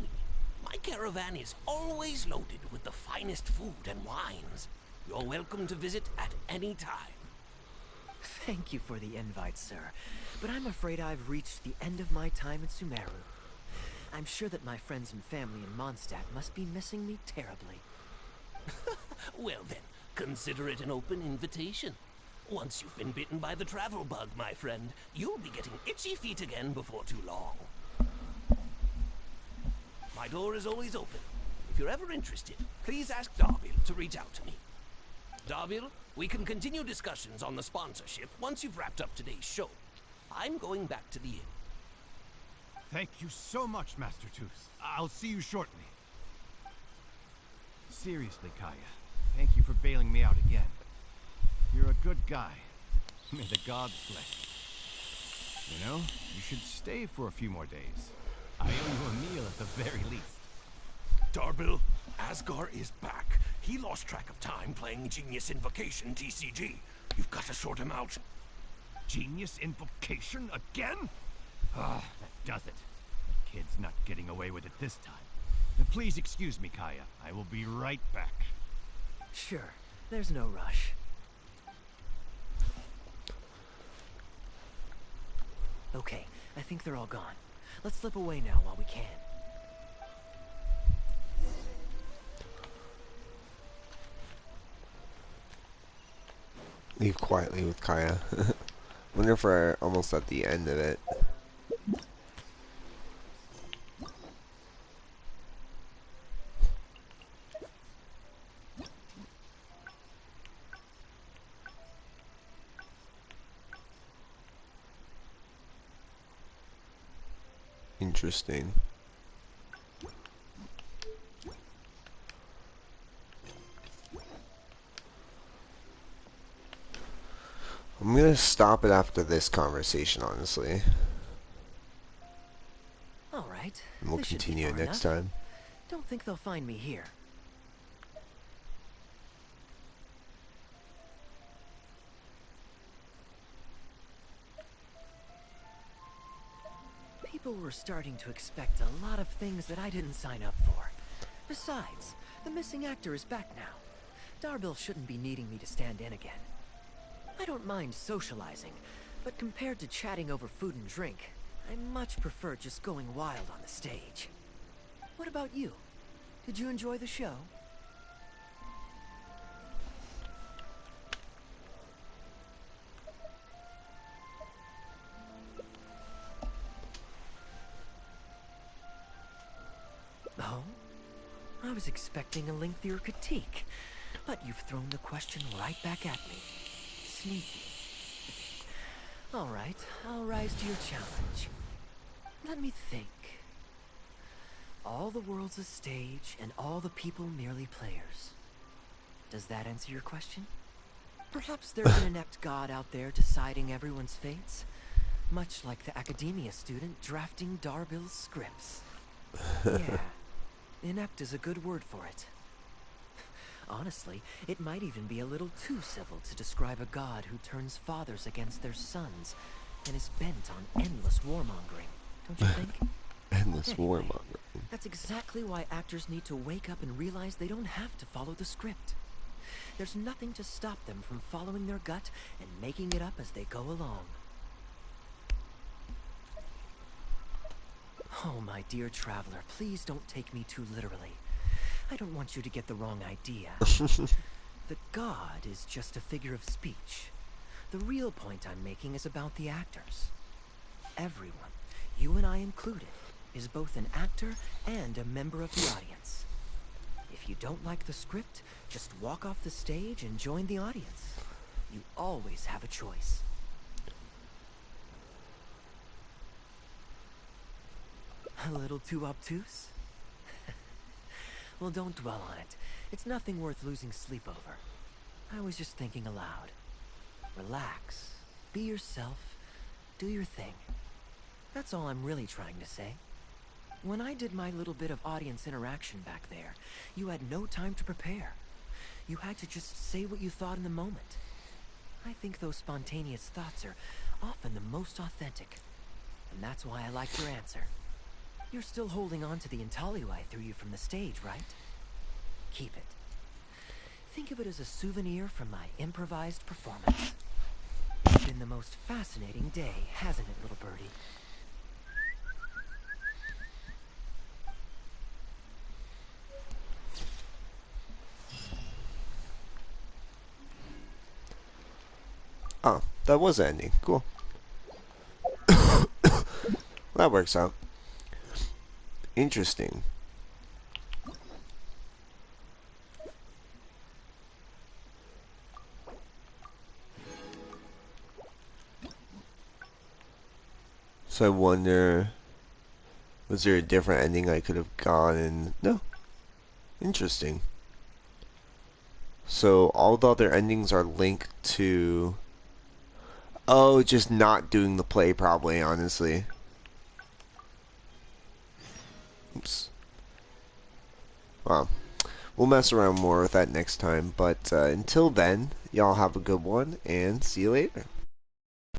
My caravan is always loaded with the finest food and wines. You're welcome to visit at any time. Thank you for the invite, sir. But I'm afraid I've reached the end of my time at Sumeru. I'm sure that my friends and family in Mondstadt must be missing me terribly. Well then, consider it an open invitation. Once you've been bitten by the travel bug, my friend, you'll be getting itchy feet again before too long. My door is always open. If you're ever interested, please ask Darbil to reach out to me. Darbil, we can continue discussions on the sponsorship once you've wrapped up today's show. I'm going back to the inn. Thank you so much, Master Tus. I'll see you shortly. Seriously, Kaya, thank you for bailing me out again. You're a good guy. May the gods bless you. You know, you should stay for a few more days. I owe you a meal at the very least. Darbil, Asgar is back. He lost track of time playing Genius Invocation TCG. You've got to sort him out. Genius Invocation again? Ah, that does it. The kid's not getting away with it this time. Please excuse me, Kaya. I will be right back. Sure, there's no rush. Okay, I think they're all gone. Let's slip away now while we can. Leave quietly with Kaya. Wonder if we're almost at the end of it. Interesting. I'm gonna stop it after this conversation, honestly. All right. And we'll this should be continue it far next enough. time. Don't think they'll find me here. People were starting to expect a lot of things that I didn't sign up for. Besides, the missing actor is back now. Darbil shouldn't be needing me to stand in again. I don't mind socializing, but compared to chatting over food and drink, I much prefer just going wild on the stage. What about you? Did you enjoy the show? Oh? was expecting a lengthier critique, but you've thrown the question right back at me. Sneaky. Alright, I'll rise to your challenge. Let me think. All the world's a stage, and all the people merely players. Does that answer your question? Perhaps there's an inept god out there deciding everyone's fates, much like the academia student drafting Darbill's scripts. Yeah, inept is a good word for it. Honestly, it might even be a little too civil to describe a god who turns fathers against their sons and is bent on endless warmongering, don't you think? Endless Anyway, warmongering. that's exactly why actors need to wake up and realize they don't have to follow the script. There's nothing to stop them from following their gut and making it up as they go along. Oh, my dear traveler, please don't take me too literally. I don't want you to get the wrong idea. The god is just a figure of speech. The real point I'm making is about the actors. Everyone, you and I included, is both an actor and a member of the audience. If you don't like the script, just walk off the stage and join the audience. You always have a choice. A little too obtuse? Well, don't dwell on it. It's nothing worth losing sleep over. I was just thinking aloud. Relax. Be yourself. Do your thing. That's all I'm really trying to say. When I did my little bit of audience interaction back there, you had no time to prepare. You had to just say what you thought in the moment. I think those spontaneous thoughts are often the most authentic. And that's why I liked your answer. You're still holding on to the intaglio I threw you from the stage, right? Keep it. Think of it as a souvenir from my improvised performance. It's been the most fascinating day, hasn't it, little birdie? Oh, that was the ending. Cool. That works out. Interesting. So I wonder, was there a different ending I could have gone and... No. Interesting. So all the other endings are linked to... Oh, just not doing the play probably, honestly. Oops. Well, we'll mess around more with that next time, but until then, y'all have a good one, and see you later.